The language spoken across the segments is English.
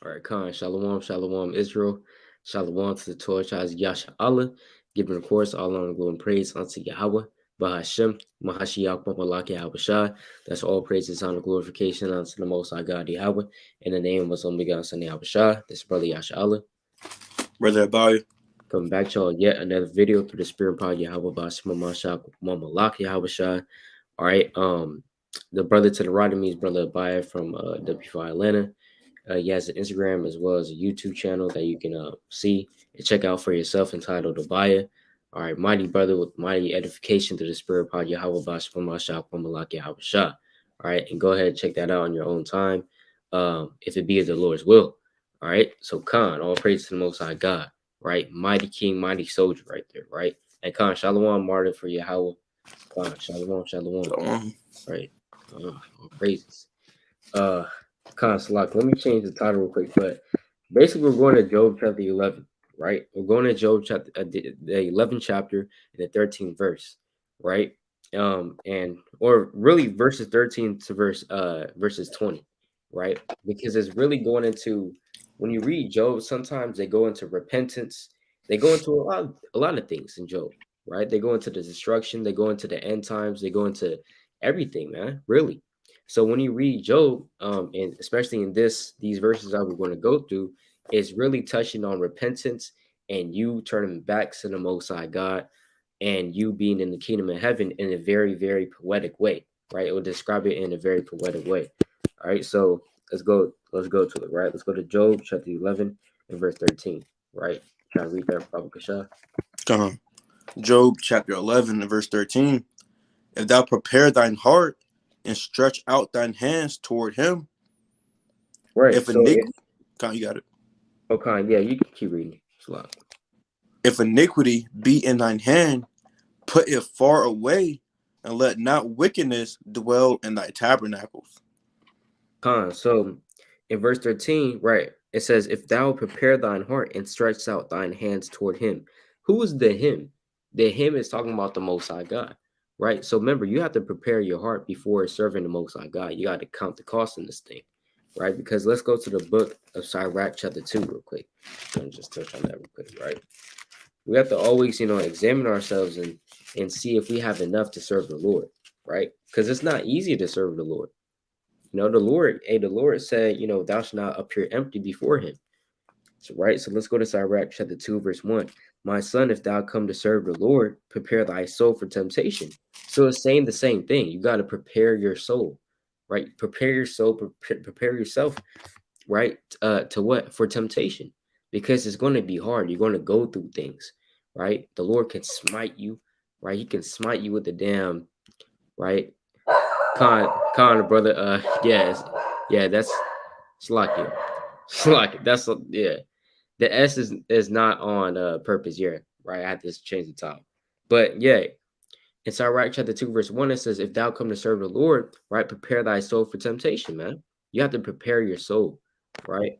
All right, Khan, Shalom, Shalom, Israel. Shalom to the Torah tribes, Yasharala. Giving, of course, all honor, glory, and praise unto Yahweh, Bahashem, Mahashiach, Mamalaki, Yahweh. That's all praises, honor, glorification unto the Most High God, Yahweh. In the name of His only begotten Son, Yahweh. This is Brother Yasharala. Brother Ahbayah. Coming back to y'all yet another video through the Spirit Power, Yahweh, Bahashem, Mahashiach, Mamalaki, Yahweh. All right, the brother to the right of me is Brother Ahbayah from W4 Atlanta. He has an Instagram as well as a YouTube channel that you can see and check out for yourself, entitled Ahbayah. All right, mighty brother with mighty edification to the Spirit Pod Yahweh Bashah Malak Yahweh Shah. All right, and go ahead and check that out on your own time, if it be of the Lord's will. All right, so Khan, all praise to the Most High God. Right, mighty King, mighty soldier, right there. Right, and Khan, Shalom, martyr for Yahweh. Khan, Shalom, Shalom. Right, all praises. Khan Salak, let me change the title real quick. But basically, we're going to Job chapter 11, right? We're going to Job chapter the 11th chapter and the 13th verse, right? And or really verses 13 to verses 20, right? Because it's really going into, when you read Job, sometimes they go into repentance, they go into a lot of things in Job, right? They go into the destruction, they go into the end times, they go into everything, man, really. So when you read Job, and especially in these verses that we're going to go through, it's really touching on repentance and you turning back to the Most High God and you being in the kingdom of heaven in a very, very poetic way, right? It will describe it in a very poetic way. All right, so let's go to it, right? Let's go to Job chapter 11 and verse 13, right? Try to read that, Prophet Kasha. Come on. Job chapter 11 and verse 13. If thou prepare thine heart and stretch out thine hands toward him, Right. if iniquity, you got it. Okay, yeah, you can keep reading. Slide. If iniquity be in thine hand, put it far away, and let not wickedness dwell in thy tabernacles. So in verse 13, right, it says, if thou prepare thine heart and stretch out thine hands toward him. Who is the him? The him is talking about the Most High God, right? So remember, you have to prepare your heart before serving the Most High God. You got to count the cost in this thing, right? Because let's go to the book of Sirach chapter 2 real quick. Let me just touch on that real quick, right? We have to always, examine ourselves and see if we have enough to serve the Lord, right? Because it's not easy to serve the Lord. The Lord said, thou shalt not appear empty before him. So, right. So let's go to Sirach chapter 2, verse 1. My son, if thou come to serve the Lord, prepare thy soul for temptation. So it's saying the same thing. You got to prepare your soul, right? Prepare your soul, prepare yourself, right? To what? For temptation, because it's going to be hard. You're going to go through things, right? The Lord can smite you, right? He can smite you with the damn, right? Con, brother. Yeah, that's Slakia. Slakia. That's yeah. The S is not on purpose here, right? I had to change the top. But yeah, in Sirach chapter 2, verse 1, it says, if thou come to serve the Lord, right, prepare thy soul for temptation, man. You have to prepare your soul, right?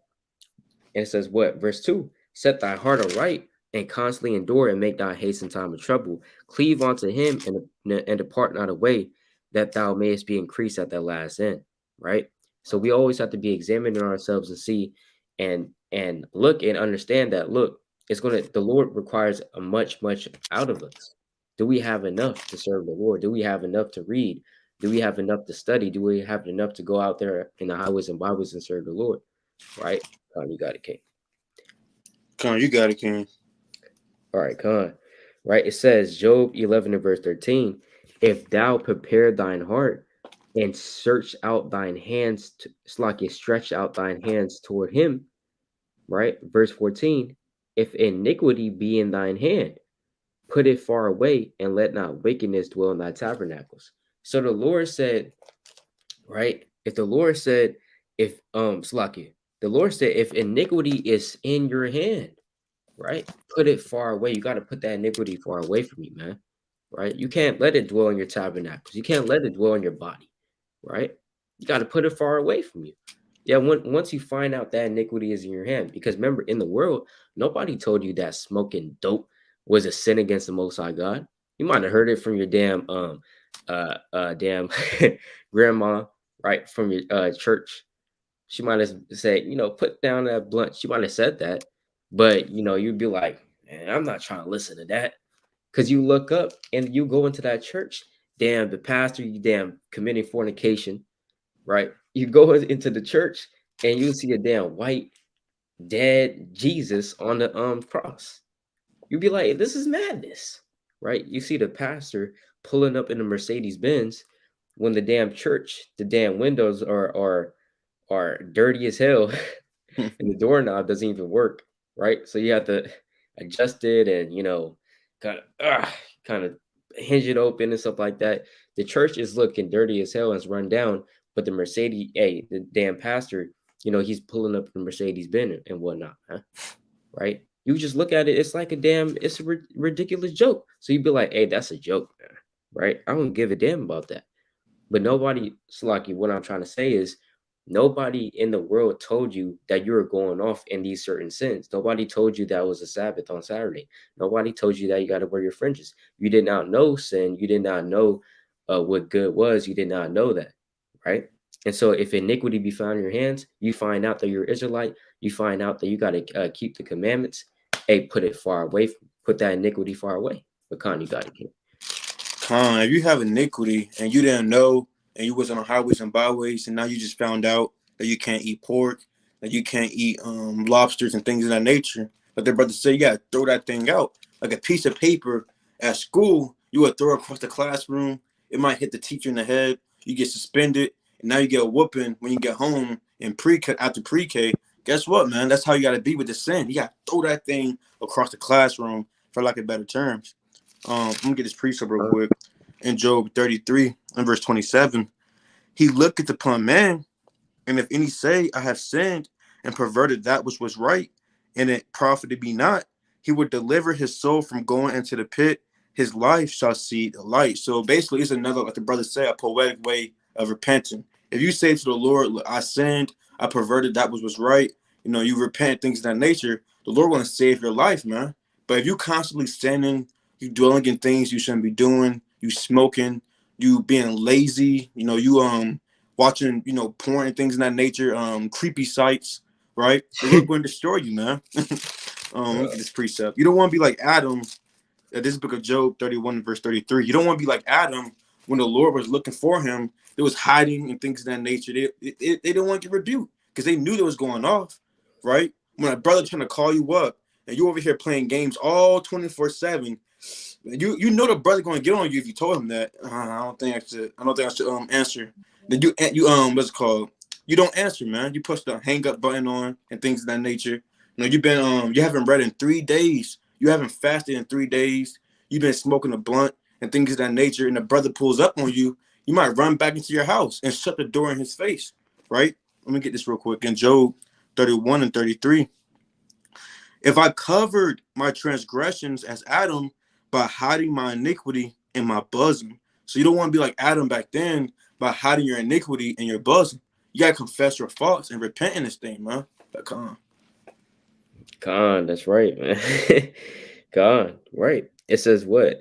And it says what? Verse 2, set thy heart aright and constantly endure and make thy haste in time of trouble. Cleave unto him and depart not away, that thou mayest be increased at the last end, right? So we always have to be examining ourselves and see and look and understand that, look, the Lord requires a much out of us. Do we have enough to serve the Lord? Do we have enough to read? Do we have enough to study? Do we have enough to go out there in the highways and byways and serve the Lord? Right? Con, you got it, King. Con, you got it, King. All right, Con. Right? It says, Job 11 and verse 13, if thou prepare thine heart and search out thine hands, stretch out thine hands toward him, right? Verse 14, if iniquity be in thine hand, put it far away and let not wickedness dwell in thy tabernacles. So the Lord said, right? If the Lord said, if the Lord said, if iniquity is in your hand, right, put it far away. You got to put that iniquity far away from you, man. Right? You can't let it dwell in your tabernacles. You can't let it dwell in your body, right? You got to put it far away from you. Yeah, once you find out that iniquity is in your hand, because remember, in the world, nobody told you that smoking dope was a sin against the Most High God. You might have heard it from your damn damn grandma, right, from your church, She might have said, put down that blunt. She might have said that, but you'd be like, man, I'm not trying to listen to that. Because you look up and you go into that church, damn, the pastor, you damn committing fornication, right? You go into the church and you see a damn white dead Jesus on the cross. You'd be like, this is madness, right? You see the pastor pulling up in a Mercedes Benz when the damn church, the damn windows are dirty as hell and the doorknob doesn't even work, right? So you have to adjust it and kind of hinge it open and stuff like that. The church is looking dirty as hell and it's run down, but the Mercedes, hey, the damn pastor, he's pulling up the Mercedes Benz and whatnot, huh? Right? You just look at it, it's like it's a ridiculous joke. So you'd be like, hey, that's a joke, man. Right? I don't give a damn about that. But nobody, Slaki, what I'm trying to say is nobody in the world told you that you were going off in these certain sins. Nobody told you that was a Sabbath on Saturday. Nobody told you that you got to wear your fringes. You did not know sin. You did not know what good was. You did not know that, right? And so if iniquity be found in your hands, you find out that you're Israelite. You find out that you got to keep the commandments. Hey, put it far away. Put that iniquity far away. But Con, you got to keep. If you have iniquity and you didn't know, and you was on the highways and byways, and now you just found out that you can't eat pork, that you can't eat lobsters and things of that nature, but their brother say you gotta throw that thing out like a piece of paper at school. You would throw it across the classroom. It might hit the teacher in the head. You get suspended, and now you get a whooping when you get home in pre-K after pre-K. Guess what, man? That's how you gotta be with the sin. You gotta throw that thing across the classroom, for lack of better terms. Let me get this precept real quick. In Job 33 and verse 27, he looketh upon man, and if any say, I have sinned and perverted that which was right, and it profited me not, he would deliver his soul from going into the pit. His life shall see the light. So basically, it's another, like the brother said, a poetic way of repenting. If you say to the Lord, look, I sinned, I perverted that which was right, you repent things of that nature, the Lord want to save your life, man. But if you constantly sinning, you dwelling in things you shouldn't be doing, you smoking, you being lazy, you watching, porn and things in that nature, creepy sites, right? The Lord going to destroy you, man. Let me get this precept. You don't want to be like Adam. This is book of Job 31 verse 33. You don't want to be like Adam when the Lord was looking for him. They was hiding and things of that nature. They didn't want to get rebuked because they knew they was going off, right? When a brother trying to call you up and you over here playing games all 24/7, you know the brother going to get on you if you told him that. I don't think I should answer. Then you what's it called? You don't answer, man. You push the hang up button on and things of that nature. You've been you haven't read in 3 days. You haven't fasted in 3 days. You've been smoking a blunt and things of that nature. And the brother pulls up on you. You might run back into your house and shut the door in his face, right? Let me get this real quick. In Job 31 and 33, if I covered my transgressions as Adam by hiding my iniquity in my bosom. So you don't want to be like Adam back then by hiding your iniquity in your bosom. You got to confess your faults and repent in this thing, man. But come Con, that's right, man. Con, right. It says what?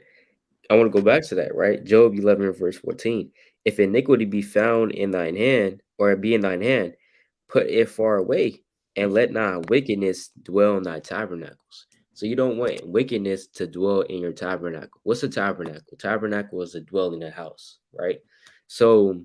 I want to go back to that, right? Job 11 verse 14. If iniquity be found in thine hand, or be in thine hand, put it far away, and let not wickedness dwell in thy tabernacles. So you don't want wickedness to dwell in your tabernacle. What's a tabernacle? Tabernacle is a dwelling, a house, right? So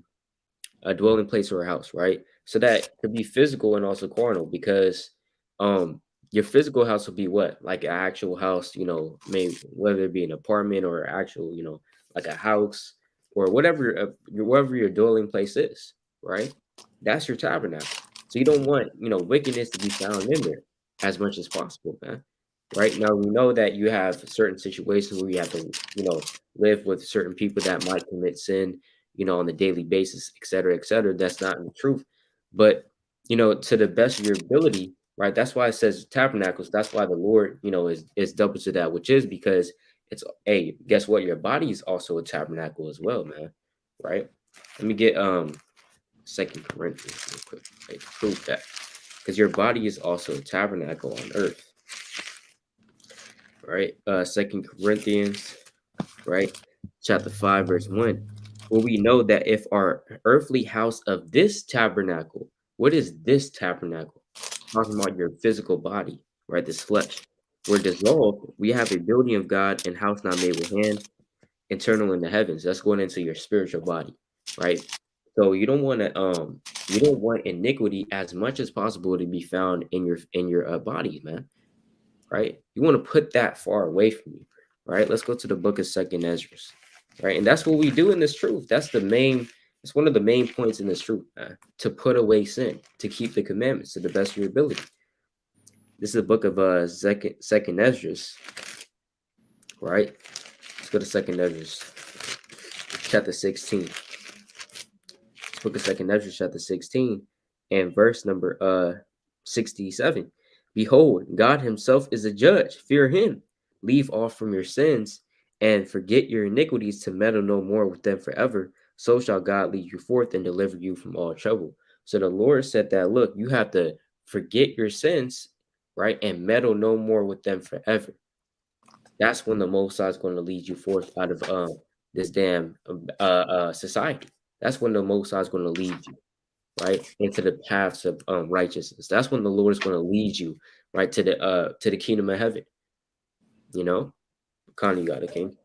a dwelling place or a house, right? So that could be physical and also carnal because your physical house will be what? Like an actual house, maybe whether it be an apartment or actual, like a house or wherever your dwelling place is, right? That's your tabernacle. So you don't want, wickedness to be found in there as much as possible, man. Right now, we know that you have certain situations where you have to, live with certain people that might commit sin, on a daily basis, et cetera, et cetera. That's not the truth. But, to the best of your ability, right? That's why it says tabernacles. That's why the Lord, is double to that, which is because it's, hey, guess what? Your body is also a tabernacle as well, man. Right? Let me get 2 Corinthians real quick, right, to prove that. Because your body is also a tabernacle on earth. Right? 2 Corinthians, right? Chapter 5, verse 1. For we know that if our earthly house of this tabernacle, What is this tabernacle? Talking about your physical body, right? This flesh. We're dissolved. We have a building of God and house not made with hands, internal in the heavens. That's going into your spiritual body, right? So you don't want iniquity as much as possible to be found in your bodies, man, right? You want to put that far away from you, right? Let's go to the book of Second Ezra, right? And that's what we do in this truth. It's one of the main points in this truth, man, to put away sin, to keep the commandments to the best of your ability. This is the book of Second Ezra, right? Let's go to Second Ezra, chapter 16. Book of Second Ezra, chapter 16, and verse number 67. Behold, God himself is a judge. Fear him. Leave off from your sins and forget your iniquities to meddle no more with them forever. So shall God lead you forth and deliver you from all trouble. So the Lord said that, look, you have to forget your sins, right? And meddle no more with them forever. That's when the Most High is going to lead you forth out of this damn society. That's when the Most High is going to lead you, right, into the paths of righteousness. That's when the Lord is going to lead you, right, to the kingdom of heaven. You know, Connie, you got it, King.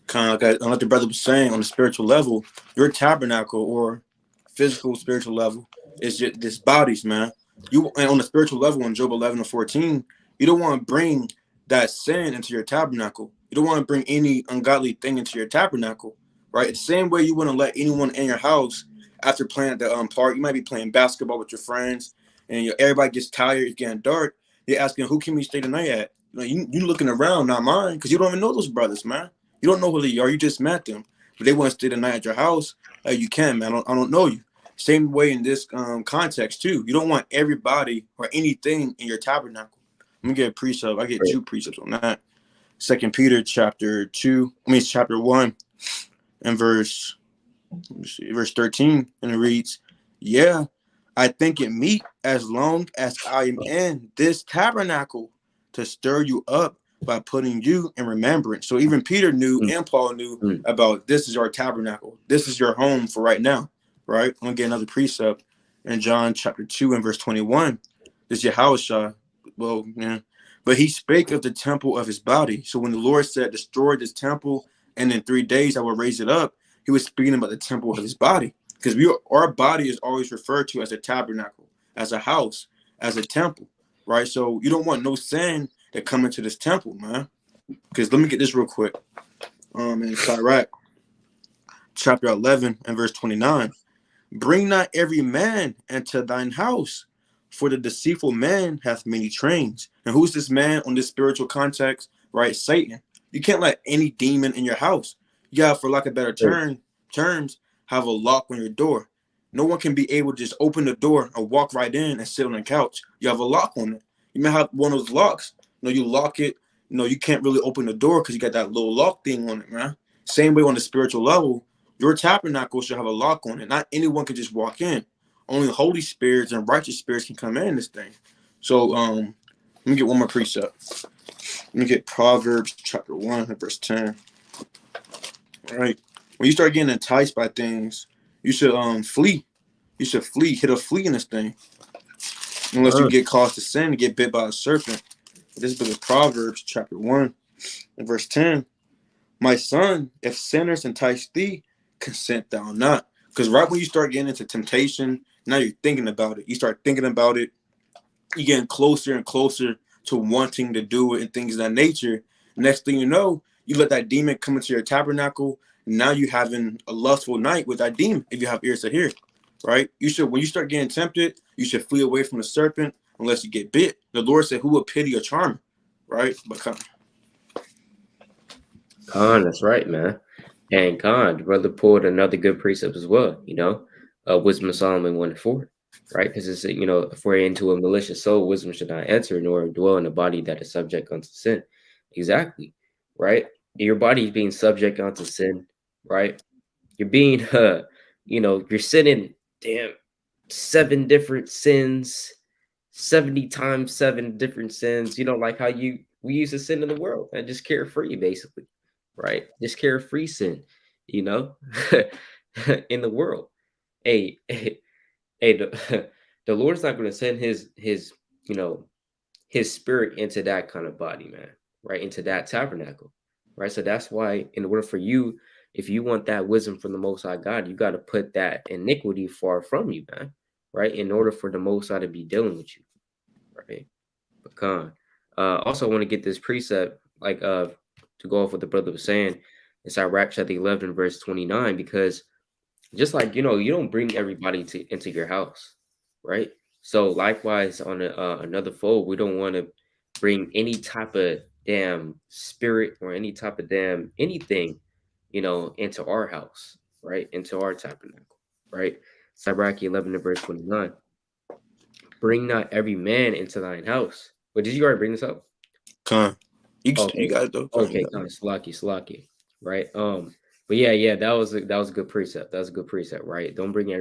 Kind of like the brother was saying, on the spiritual level, your tabernacle or physical spiritual level is just this bodies, man. And on the spiritual level, in Job 11:14, you don't want to bring that sin into your tabernacle. You don't want to bring any ungodly thing into your tabernacle, right? It's the same way you wouldn't let anyone in your house after playing at the park. You might be playing basketball with your friends, and everybody gets tired. It's getting dark. They're asking, "Who can we stay the night at?" You looking around, not mine, because you don't even know those brothers, man. You don't know who they are. You just met them, but they want to stay the night at your house. You can, man. I don't know you. Same way in this context too. You don't want everybody or anything in your tabernacle. Let me get a precept. I get two precepts on that. Second Peter chapter 1 and verse 13, and it reads, "Yeah, I think it meet as long as I am in this tabernacle to stir you up by putting you in remembrance." So even Peter knew and Paul knew about this is our tabernacle. This is your home for right now, right? I'm going to get another precept in John chapter 2 and verse 21. This is Yahushua. Well, yeah. But he spake of the temple of his body. So when the Lord said, destroy this temple, and in 3 days I will raise it up, he was speaking about the temple of his body. Because our body is always referred to as a tabernacle, as a house, as a temple, right? So you don't want no sin that come into this temple, man. Because let me get this real quick. In Sirach, chapter 11 and verse 29. Bring not every man into thine house, for the deceitful man hath many trains. And who's this man on this spiritual context, right? Satan. You can't let any demon in your house. You got, for lack of better terms, have a lock on your door. No one can be able to just open the door and walk right in and sit on the couch. You have a lock on it. You may have one of those locks. You lock it. You can't really open the door because you got that little lock thing on it, man. Same way on the spiritual level, your tabernacle should have a lock on it. Not anyone can just walk in. Only holy spirits and righteous spirits can come in this thing. So let me get one more precept. Let me get Proverbs chapter 1 and verse 10. All right. When you start getting enticed by things, you should flee. You should flee. Hit a flea in this thing. Unless you get caused to sin and get bit by a serpent. This book of Proverbs chapter 1 and verse 10. My son, if sinners entice thee, consent thou not. Because right when you start getting into temptation, now you're thinking about it. You start thinking about it. You're getting closer and closer to wanting to do it and things of that nature. Next thing you know, you let that demon come into your tabernacle. And now you're having a lustful night with that demon if you have ears to hear. Right? When you start getting tempted, you should flee away from the serpent unless you get bit. The Lord said, who will pity a charmer? Right? But come. Khan, that's right, man. And Khan, the brother pulled another good precept as well, Wisdom of Solomon 1:4, right? Because it's, if we're into a malicious soul, wisdom should not enter nor dwell in a body that is subject unto sin. Exactly, right? Your body is being subject unto sin, right? You're being, you're sinning, 7 different sins, 70 times 7 different sins, like how we used to sin in the world and just carefree, basically, right? Just carefree sin, in the world. Hey, hey, The Lord is not going to send his you know his spirit into that kind of body, man, right? Into that tabernacle, right? So that's why, in order for you, if you want that wisdom from the Most High God, you got to put that iniquity far from you, man, right? In order for the Most High to be dealing with you, right? Pecan. Also, I want to get this precept, like, to go off what the brother was saying. It's Iraq chapter 11, verse 29, because just like you don't bring everybody into your house, right? So likewise, on another fold, we don't want to bring any type of damn spirit or any type of damn anything, into our house, right? Into our tabernacle, right? Sirach 11 and verse 29. Bring not every man into thine house. But did you already bring this up? Con. You Okay. got it though. Con, you Okay, got it. kind of Slocky, right? But yeah, that was a good precept. That was a good precept, right? Don't bring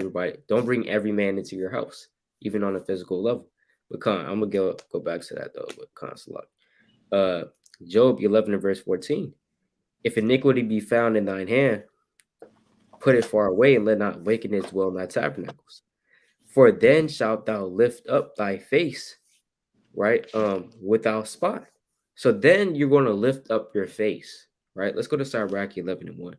every man into your house, even on a physical level. But I'm gonna go back to that though, but Slocky. Uh Job 11 and verse 14. If iniquity be found in thine hand, put it far away, and let not wickedness dwell in thy tabernacles. For then shalt thou lift up thy face, right? Without spot. So then you're going to lift up your face, right? Let's go to Sirach 11 and 1.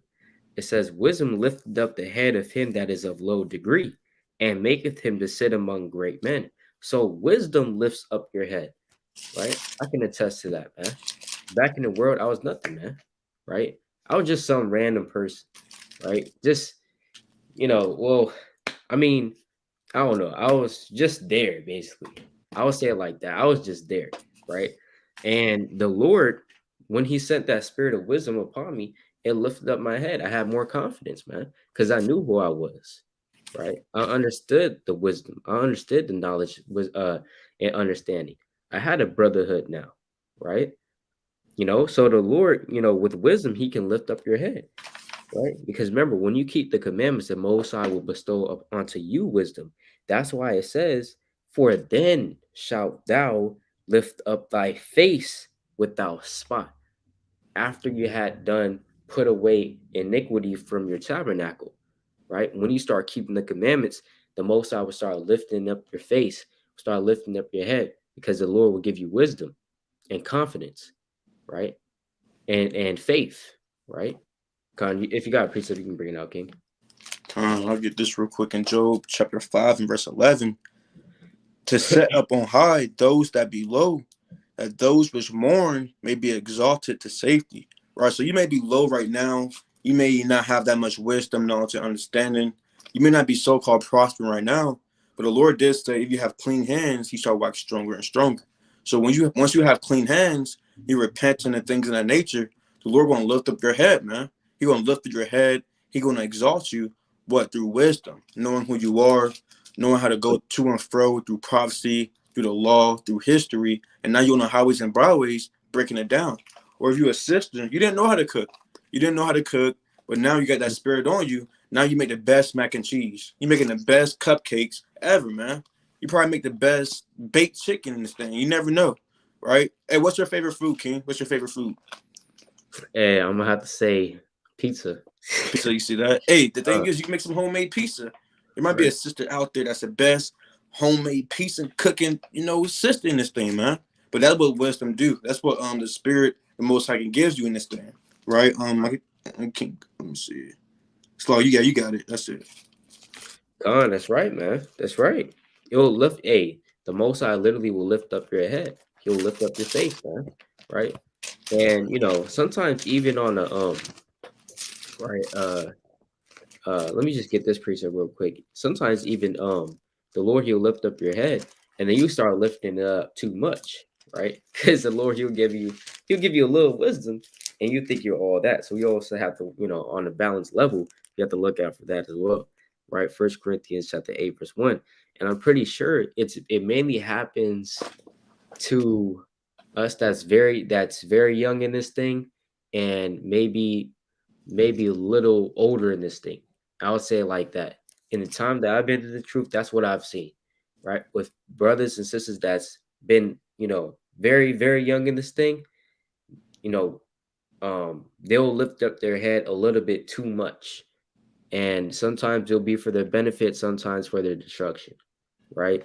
It says, Wisdom lifted up the head of him that is of low degree, and maketh him to sit among great men. So wisdom lifts up your head, right? I can attest to that, man. Back in the world, I was nothing, man, right? I was just some random person, right? Just, well, I mean, I don't know. I was just there, basically. I would say it like that. I was just there, right? And the Lord, when He sent that spirit of wisdom upon me, it lifted up my head. I had more confidence, man, because I knew who I was, right? I understood the wisdom. I understood the knowledge was and understanding. I had a brotherhood now, right? So the Lord, with wisdom, He can lift up your head. Right? Because remember, when you keep the commandments, the Most High will bestow up onto you wisdom. That's why it says, For then shalt thou lift up thy face without spot. After you had done put away iniquity from your tabernacle, right? When you start keeping the commandments, the Most High will start lifting up your face, start lifting up your head, because the Lord will give you wisdom and confidence, right? And faith, right? If you got a precept, you can bring it out, King. I'll get this real quick in Job chapter 5 and verse 11. To set up on high those that be low, that those which mourn may be exalted to safety. Right. So you may be low right now. You may not have that much wisdom, knowledge, and understanding. You may not be so-called prospering right now. But the Lord did say if you have clean hands, He shall wax stronger and stronger. So once you have clean hands, you repenting and things of that nature, the Lord gonna lift up your head, man. He gonna lift up your head. He gonna exalt you, what? Through wisdom, knowing who you are, knowing how to go to and fro through prophecy, through the law, through history, and now you're on the highways and byways breaking it down. Or if you're a sister, you didn't know how to cook. You didn't know how to cook, but now you got that spirit on you. Now you make the best mac and cheese. You're making the best cupcakes ever, man. You probably make the best baked chicken in this thing. You never know, right? Hey, what's your favorite food, King? What's your favorite food? Hey, I'm gonna have to say pizza. Pizza, you see that? Hey, the thing uh, is, you can make some homemade pizza. There might be right. a sister out there that's the best homemade pizza cooking, sister in this thing, man. But that's what wisdom do. That's what the spirit, the Most High, gives you in this thing, right? I can't, let me see. Slow, you got it. That's it. That's right, man. That's right. It'll lift. Hey, the Most High literally will lift up your head. He'll lift up your face, man. Right. And sometimes even on a right let me just get this precept real quick. Sometimes even the Lord, He'll lift up your head, and then you start lifting it up too much, right? Because the Lord, He'll give you a little wisdom, and you think you're all that. So we also have to, on a balanced level, you have to look out for that as well, right? First Corinthians chapter 8 verse 1, and I'm pretty sure it mainly happens to us that's very young in this thing, and maybe a little older in this thing. I would say it like that. In the time that I've been to the truth, that's what I've seen, right? With brothers and sisters that's been, very, very young in this thing, you know, they'll lift up their head a little bit too much. And sometimes it'll be for their benefit, sometimes for their destruction, right?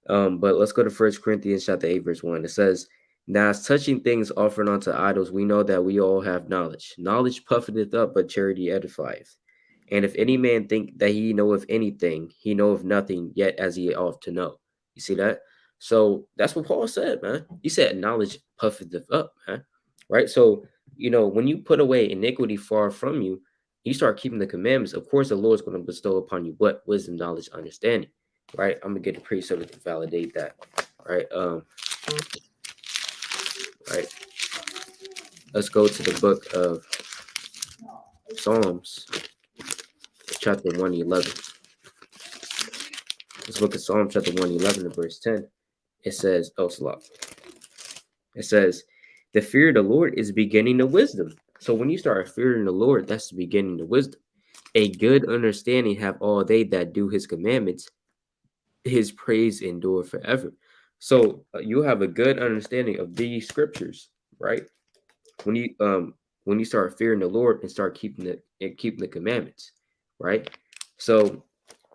But let's go to First Corinthians chapter 8, verse 1. It says, now as touching things offered unto idols, we know that we all have knowledge. Knowledge puffeth up, but charity edifieth. And if any man think that he knoweth anything, he knoweth nothing, yet as he ought to know. You see that? So that's what Paul said, man. He said knowledge puffeth up, man. Right? So, when you put away iniquity far from you, you start keeping the commandments. Of course, the Lord's going to bestow upon you what? Wisdom, knowledge, understanding. Right? I'm gonna get a precept to validate that. Right? Right. Let's go to the book of Psalms, chapter 111. This book of Psalms, chapter 111, verse 10. It says, it says, the fear of the Lord is beginning of wisdom. So when you start fearing the Lord, that's the beginning of wisdom. A good understanding have all they that do his commandments. His praise endure forever. So you have a good understanding of these scriptures, right? When you start fearing the Lord and start keeping the commandments, right? So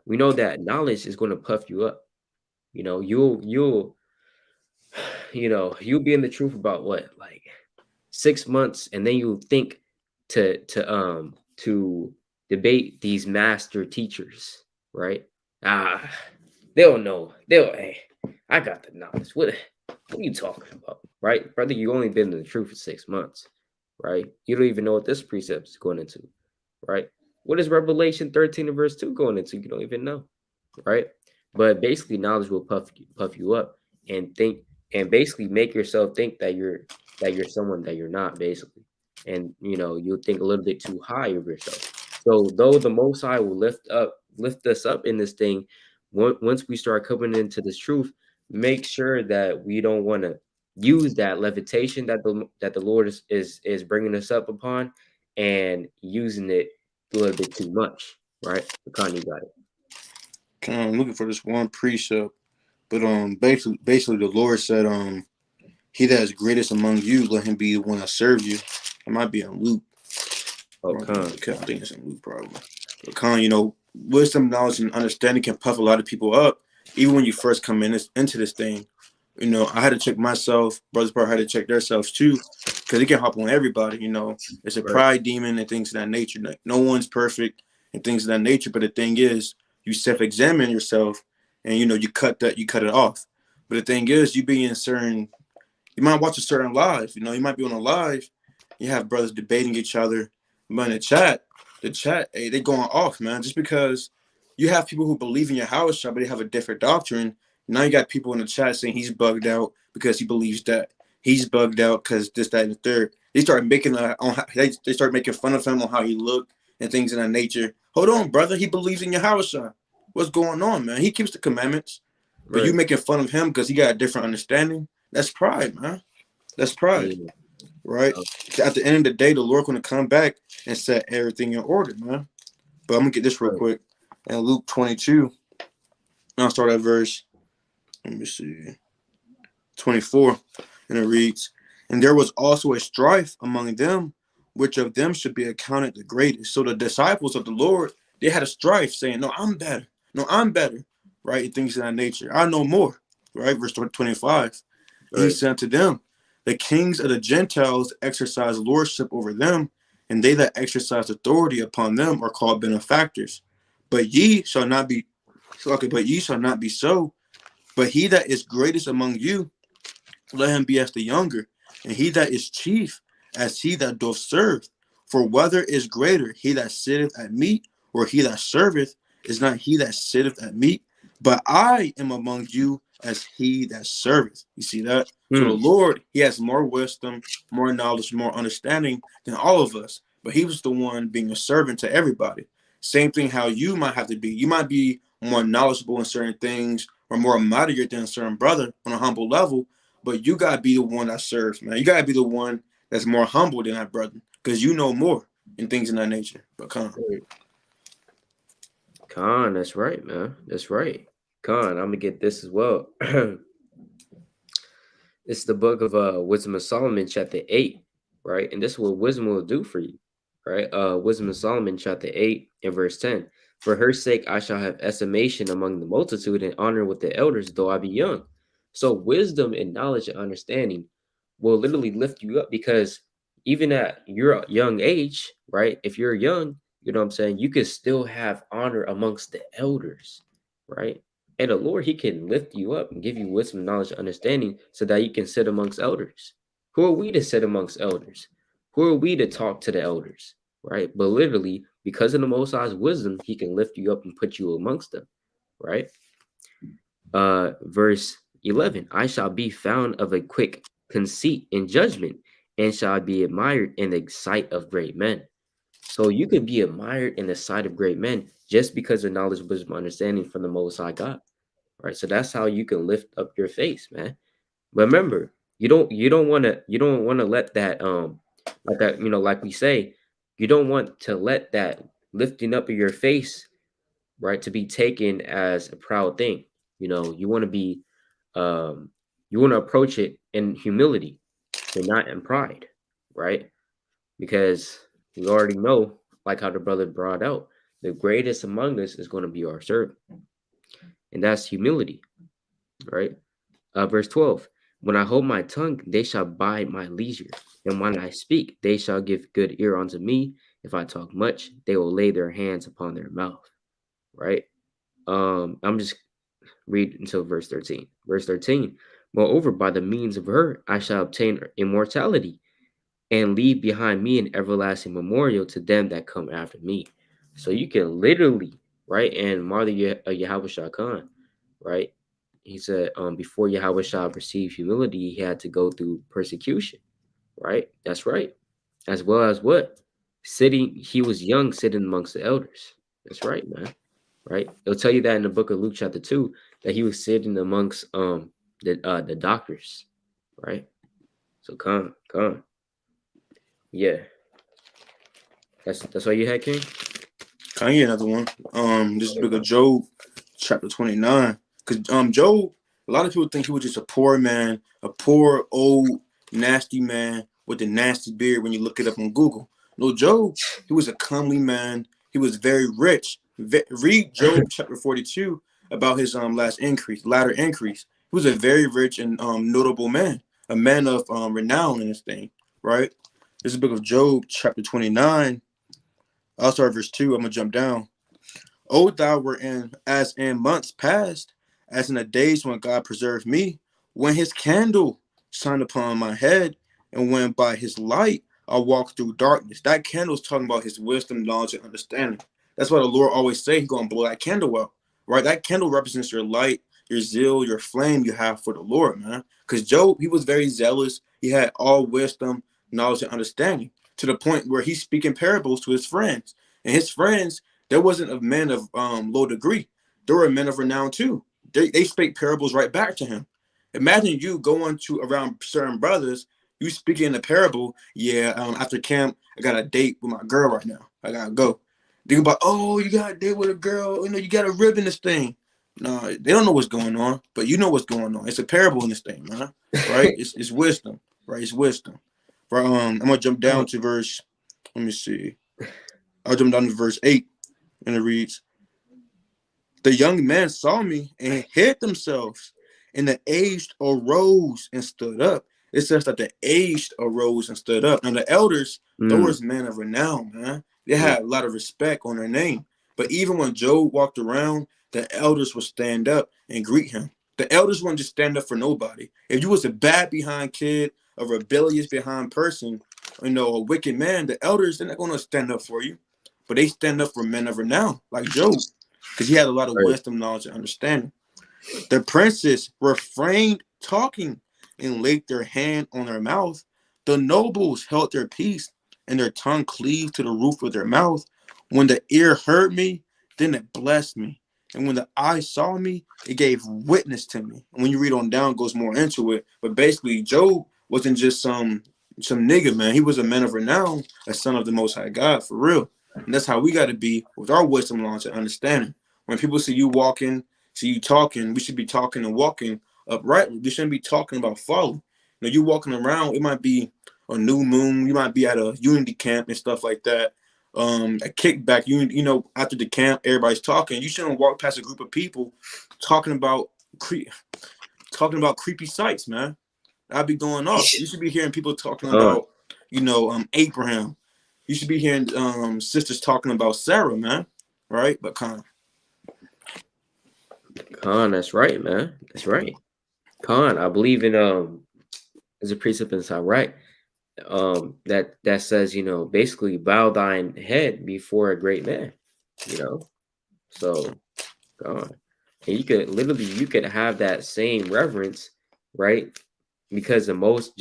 we know that knowledge is going to puff you up. You'll be in the truth about what, like 6 months, and then you think to debate these master teachers, right? Ah, they'll know. Hey, I got the knowledge. What are you talking about, right, brother? You only been in the truth for 6 months, right? You don't even know what this precept is going into, right? What is Revelation 13 and verse 2 going into? You don't even know, right? But basically, knowledge will puff you up and think, and basically make yourself think that you're someone that you're not, basically, and you'll think a little bit too high of yourself. So though the Most High will lift us up in this thing, once we start coming into this truth, make sure that we don't want to use that levitation that the Lord is bringing us up upon, and using it a little bit too much, right? Khan, you got it. I'm looking for this one precept, but basically the Lord said, he that is greatest among you, let him be the one that serves you. It might be in Luke. Oh, Probably, Khan. I think it's in Luke probably. But wisdom, knowledge, and understanding can puff a lot of people up, even when you first come into this thing. I had to check myself. Brothers probably had to check themselves too, because it can hop on everybody. It's a Right. pride demon and things of that nature. Like, no one's perfect and things of that nature. But the thing is, you self-examine yourself, and you cut it off. But the thing is, you be in certain. You might watch a certain live. You might be on a live. You have brothers debating each other, but in the chat, hey, they going off, man. Just because you have people who believe in your house, but they have a different doctrine. Now you got people in the chat saying he's bugged out because he believes that. He's bugged out because this, that, and the third. They start making they start making fun of him on how he looked and things of that nature. Hold on, brother. He believes in your house. What's going on, man? He keeps the commandments, but you Right. making fun of him because he got a different understanding. That's pride, man. That's pride, Yeah. right? At the end of the day, the Lord going to come back and set everything in order, man. But I'm going to get this real Right. quick. In Luke 22, I'll start at verse, let me see, 24. And it reads, and there was also a strife among them, which of them should be accounted the greatest. So the disciples of the Lord, they had a strife saying, no, I'm better. No, I'm better, right? And things of that nature. I know more, right? Verse 25. And he Right. said to them, the kings of the Gentiles exercise lordship over them, and they that exercise authority upon them are called benefactors. But ye shall not be but ye shall not be so. But he that is greatest among you, let him be as the younger, and he that is chief as he that doth serve. For whether is greater, he that sitteth at meat, or he that serveth, is not he that sitteth at meat, but I am among you as he that serveth. You see that? So the Hmm. Lord, he has more wisdom, more knowledge, more understanding than all of us. But he was the one being a servant to everybody. Same thing how you might have to be. You might be more knowledgeable in certain things or more mightier than a certain brother on a humble level, but you gotta be the one that serves, man. You gotta be the one that's more humble than that brother, because you know more and things in that nature. But come on. Right. Khan, that's right, man. That's right. Khan, I'm gonna get this as well. It's the book of Wisdom of Solomon, chapter 8, right? And this is what wisdom will do for you, right? Wisdom of Solomon, chapter 8 and verse 10. For her sake, I shall have estimation among the multitude and honor with the elders, though I be young. So, wisdom and knowledge and understanding will literally lift you up because even at your young age, right? If you're young, you know what I'm saying, you can still have honor amongst the elders, right? And the Lord, He can lift you up and give you wisdom, knowledge, and understanding so that you can sit amongst elders. Who are we to sit amongst elders? Who are we to talk to the elders, right? But literally, because of the Most High's wisdom, He can lift you up and put you amongst them, right? Verse 11, I shall be found of a quick conceit in judgment, and shall be admired in the sight of great men. So you can be admired in the sight of great men just because of knowledge, wisdom, understanding from the Most High God, right? So that's how you can lift up your face, man. But remember, you don't want to let that like that, like we say, you don't want to let that lifting up of your face, right, to be taken as a proud thing. You want to be um you want to approach it in humility, but not in pride, right? Because we already know, like how the brother brought out, the greatest among us is going to be our servant, and that's humility, right? Verse 12, when I hold my tongue, they shall bide my leisure, and when I speak, they shall give good ear unto me. If I talk much, they will lay their hands upon their mouth, right? I'm just read until verse 13. Verse 13, moreover, by the means of her, I shall obtain immortality and leave behind me an everlasting memorial to them that come after me. So you can literally, right? And Martha Yahweh Shah Khan, right? He said, before Yahweh Shah received humility, he had to go through persecution, right? That's right. As well as what? He was young, sitting amongst the elders. That's right, man. Right? It'll tell you that in the book of Luke, chapter 2, that he was sitting amongst the doctors, right? So come. Yeah. That's all you had, King? Can I get another one? This is book of Job, chapter 29. Because Job, a lot of people think he was just a poor man, a poor old nasty man with a nasty beard when you look it up on Google. No, Job, he was a comely man. He was very rich. Read Job chapter 42 about his latter increase. He was a very rich and notable man, a man of renown in this thing, right? This is the book of Job, chapter 29. I'll start verse 2. I'm gonna jump down. O thou were as in months past, as in the days when God preserved me, when his candle shined upon my head, and when by his light I walked through darkness. That candle is talking about his wisdom, knowledge, and understanding. That's why the Lord always say he's gonna blow that candle out. Right? That candle represents your light, your zeal, your flame you have for the Lord, man. Because Job, he was very zealous. He had all wisdom, knowledge, and understanding to the point where he's speaking parables to his friends. And his friends, there wasn't a men of low degree. There were men of renown too. They spake parables right back to him. Imagine you going to around certain brothers, you speaking in a parable. Yeah, after camp, I got a date with my girl right now. I gotta go. They go about, oh, you got a date with a girl. You got a rib in this thing. No, they don't know what's going on, but you know what's going on. It's a parable in this thing, man. Right? It's wisdom. Right? It's wisdom. Right? I'm gonna jump down to verse. Let me see. I'll jump down to verse 8, and it reads, the young men saw me and hid themselves, and the aged arose and stood up. It says that the aged arose and stood up. And the elders, those men of renown, man, they had a lot of respect on their name. But even when Job walked around, the elders would stand up and greet him. The elders wouldn't just stand up for nobody. If you was a bad behind kid, a rebellious behind person, a wicked man, the elders, they're not going to stand up for you. But they stand up for men of renown, like Job, because he had a lot of wisdom, knowledge, and understanding. The princes refrained talking and laid their hand on their mouth. The nobles held their peace, and their tongue cleaved to the roof of their mouth. When the ear heard me, then it blessed me. And when the eye saw me, it gave witness to me. And when you read on down, it goes more into it. But basically, Job wasn't just some nigga, man. He was a man of renown, a son of the Most High God, for real. And that's how we got to be with our wisdom, knowledge, and understanding. When people see you walking, see you talking, we should be talking and walking uprightly. We shouldn't be talking about folly. You walking around, it might be a new moon, you might be at a unity camp and stuff like that. a kickback. You know, after the camp, everybody's talking. You shouldn't walk past a group of people talking about creepy sites, man. I'd be going off. You should be hearing people talking Con, about, Abraham. You should be hearing sisters talking about Sarah, man. Right? But that's right, man. That's right. Con, I believe in there's a precept inside, right? That says, basically bow thine head before a great man, you know. So, con. And you could have that same reverence, right? Because the most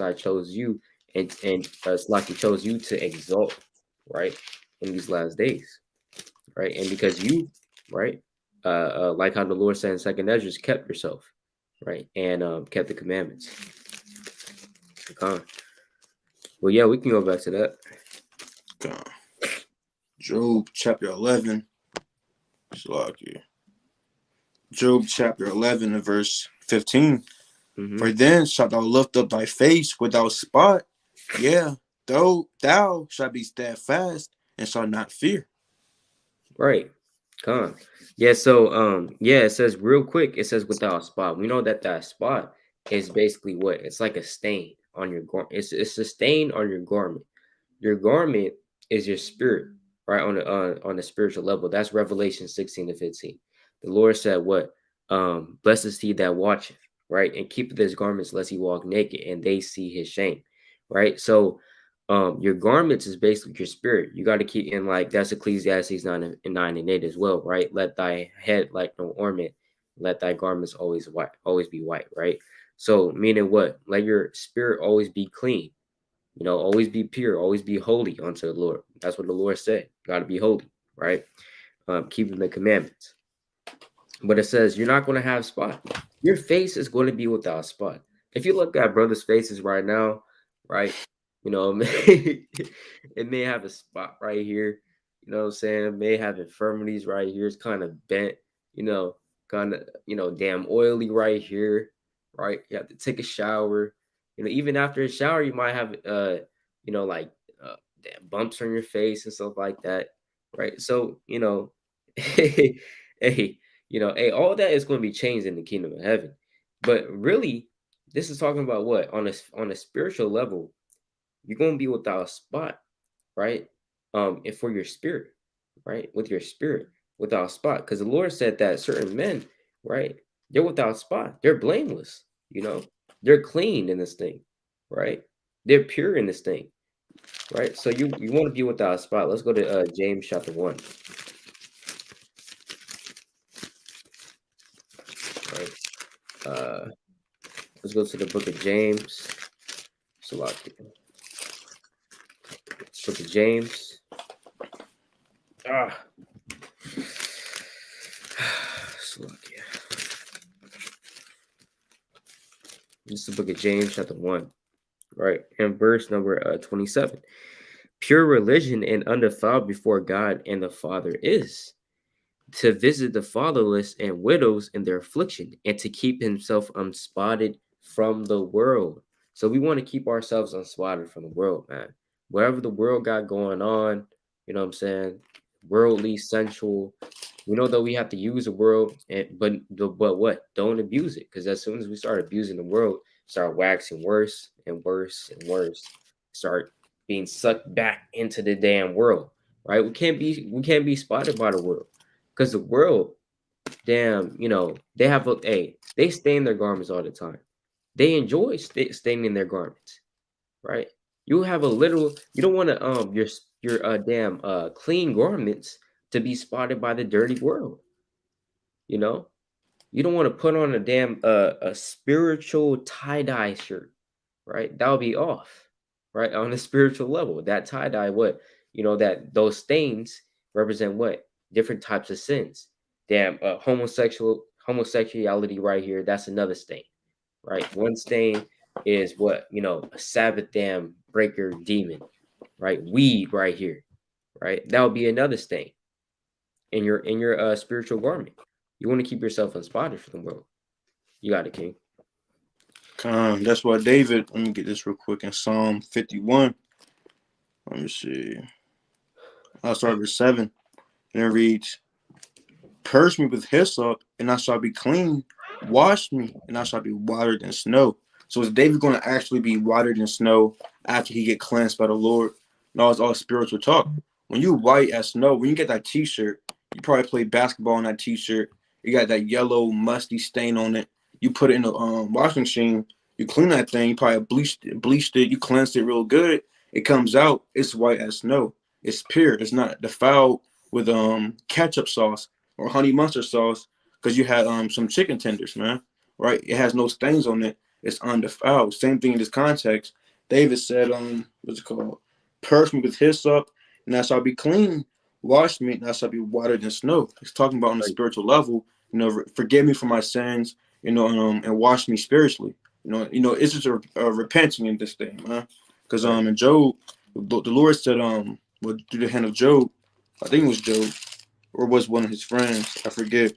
I chose you, and it's like he chose you to exalt, right, in these last days, right? And because you, right, like how the Lord said in Second Ezra, kept yourself, right, and kept the commandments. Con. Well, yeah, we can go back to that. Job chapter 11. Job chapter 11 and verse 15. Mm-hmm. For then shalt thou lift up thy face without spot. Yeah, thou shalt be steadfast and shalt not fear. Right. Con. Yeah, so yeah, it says real quick, it says without a spot. We know that that spot is basically what? It's like a stain on your garment. It's a stain on your garment. Your garment is your spirit, right? On the spiritual level. That's Revelation 16 to 15. The Lord said what? Blessed is he that watcheth, right? And keepeth his garments lest he walk naked, and they see his shame. Right. So your garments is basically your spirit. You got to keep in, like, that's Ecclesiastes 9 and 8 as well, right? Let thy head like no ornament, let thy garments always be white, right? So meaning what? Let your spirit always be clean, always be pure, always be holy unto the Lord. That's what the Lord said. Got to be holy, right? Keeping the commandments. But it says you're not going to have spot. Your face is going to be without spot. If you look at brothers' faces right now, right, it may have a spot right here. You know what I'm saying? It may have infirmities right here. It's kind of bent, kind of, damn oily right here, right? You have to take a shower. Even after a shower, you might have, like damn bumps on your face and stuff like that, right? So, hey, hey, all that is going to be changed in the kingdom of heaven. But really, this is talking about what? On a spiritual level, you're going to be without a spot, right? And for your spirit, right? With your spirit, without a spot. Because the Lord said that certain men, right? They're without spot. They're blameless, they're clean in this thing, right? They're pure in this thing, right? So you want to be without a spot. Let's go to James chapter 1. Right. Let's go to the book of James. Salakia. Book of James. Salakia. This is the book of James, chapter 1, right? And verse number 27. Pure religion and undefiled before God and the Father is to visit the fatherless and widows in their affliction, and to keep himself unspotted from the world. So we want to keep ourselves unspotted from the world, man. Whatever the world got going on, you know what I'm saying? Worldly, sensual. We know that we have to use the world, but what? Don't abuse it, because as soon as we start abusing the world, start waxing worse and worse and worse. Start being sucked back into the damn world, right? We can't be spotted by the world, because the world, damn, they have they stain their garments all the time. They enjoy staining their garments, right? You have a little. You don't want to your damn clean garments to be spotted by the dirty world. You know, you don't want to put on a damn a spiritual tie-dye shirt, right? That would be off, right? On a spiritual level. That tie-dye, what? That those stains represent what? Different types of sins. Damn, homosexuality right here, that's another stain, right? One stain is what? A Sabbath damn breaker demon, right? Weed right here, right? That would be another stain in your spiritual garment. You want to keep yourself unspotted from the world. You got it, King. That's why David, let me get this real quick in Psalm 51. Let me see. I'll start verse 7. And it reads, purge me with hyssop, and I shall be clean. Wash me, and I shall be watered in snow. So is David going to actually be watered in snow after he get cleansed by the Lord? No, it's all spiritual talk. When you white as snow, when you get that T-shirt, you probably play basketball on that T-shirt. You got that yellow musty stain on it. You put it in the washing machine. You clean that thing. You probably bleached it. You cleansed it real good. It comes out. It's white as snow. It's pure. It's not defiled with ketchup sauce or honey mustard sauce because you had some chicken tenders, man. Right? It has no stains on it. It's undefiled. Same thing in this context. David said, what's it called? Purge me with hyssop, and I shall be clean. Wash me, and I shall be watered in snow. It's talking about on a spiritual level. Forgive me for my sins. And wash me spiritually. It's just a repenting in this thing, man. Because in Job, the Lord said, through the hand of Job, I think it was Job, or was one of his friends, I forget.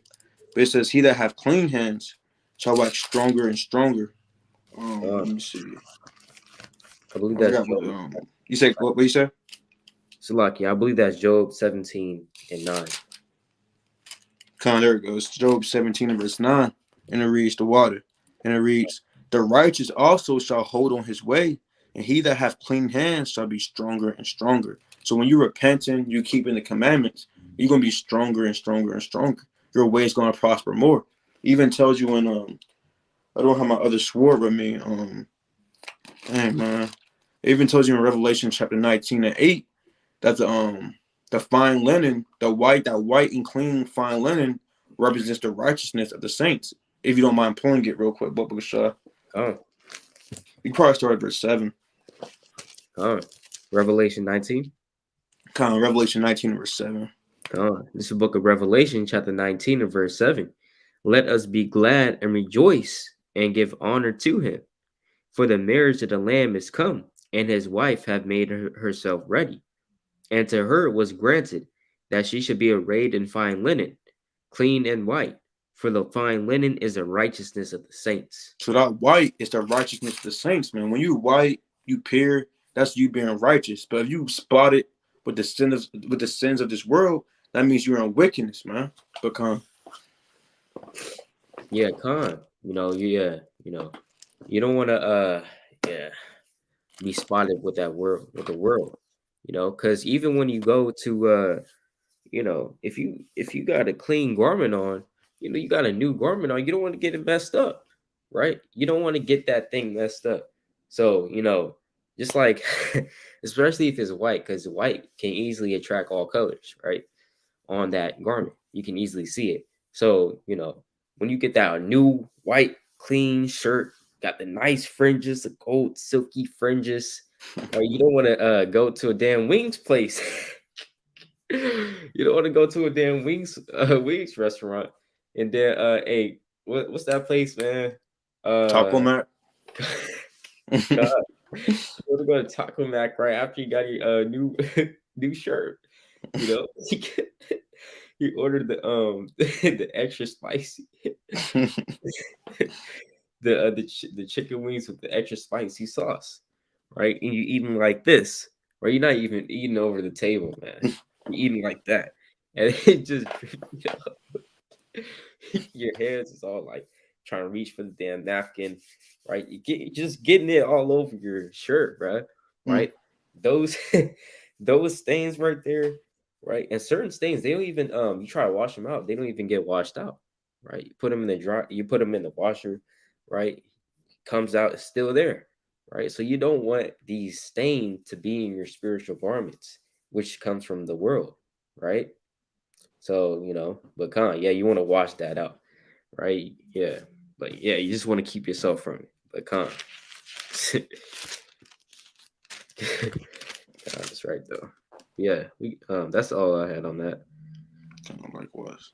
But it says, he that have clean hands shall wax stronger and stronger. Let me see. I believe I that's forgot Job. what you said. What you said? Salaki, I believe that's Job 17:9. There it goes. Job 17 and verse 9. And it reads the water. And it reads, the righteous also shall hold on his way, and he that hath clean hands shall be stronger and stronger. So when you're repenting, you keeping the commandments, you're gonna be stronger and stronger and stronger. Your way is gonna prosper more. Even tells you in I don't have my other sword with me. Dang man. It even tells you in Revelation chapter 19 and 8 that the fine linen, that white and clean fine linen represents the righteousness of the saints. If you don't mind pulling it real quick, but you probably start at verse 7. Revelation 19. Revelation 19 verse 7. This is the book of Revelation, chapter 19 and verse 7. Let us be glad and rejoice and give honor to him. For the marriage of the Lamb is come, and his wife hath made herself ready. And to her was granted that she should be arrayed in fine linen, clean and white. For the fine linen is the righteousness of the saints. So that white is the righteousness of the saints, man. When you white, you pure, that's you being righteous. But if you spot it with the sins of this world, that means you're in wickedness, man. But Yeah, you don't want to be spotted with the world, because even when you go to if you got a clean garment on, you got a new garment on, you don't want to get it messed up, right? You don't want to get that thing messed up. So, just like especially if it's white, because white can easily attract all colors, right? On that garment, you can easily see it. So, when you get that new white clean shirt, got the nice fringes, the gold silky fringes, you don't want to go to a damn wings place. You don't want to go to a damn wings restaurant and then hey, what's that place, man? Taco Mat. God, you want to go to Taco Mac right after you got your new new shirt, you you ordered the extra spicy the chicken wings with the extra spicy sauce, right? And you eating like this, right? You're not even eating over the table, man. You're eating like that, and it just your hands is all like trying to reach for the damn napkin, right? Just getting it all over your shirt, bro. Right? Those those stains right there, right? And certain stains, they don't even you try to wash them out, they don't even get washed out, right? You put them in the dry, you put them in the washer, right? Comes out, it's still there, right? So you don't want these stains to be in your spiritual garments, which comes from the world, right? So but yeah, you want to wash that out, right? Yeah, but yeah, you just want to keep yourself from it. But that's right though. Yeah, we that's all I had on that. Likewise.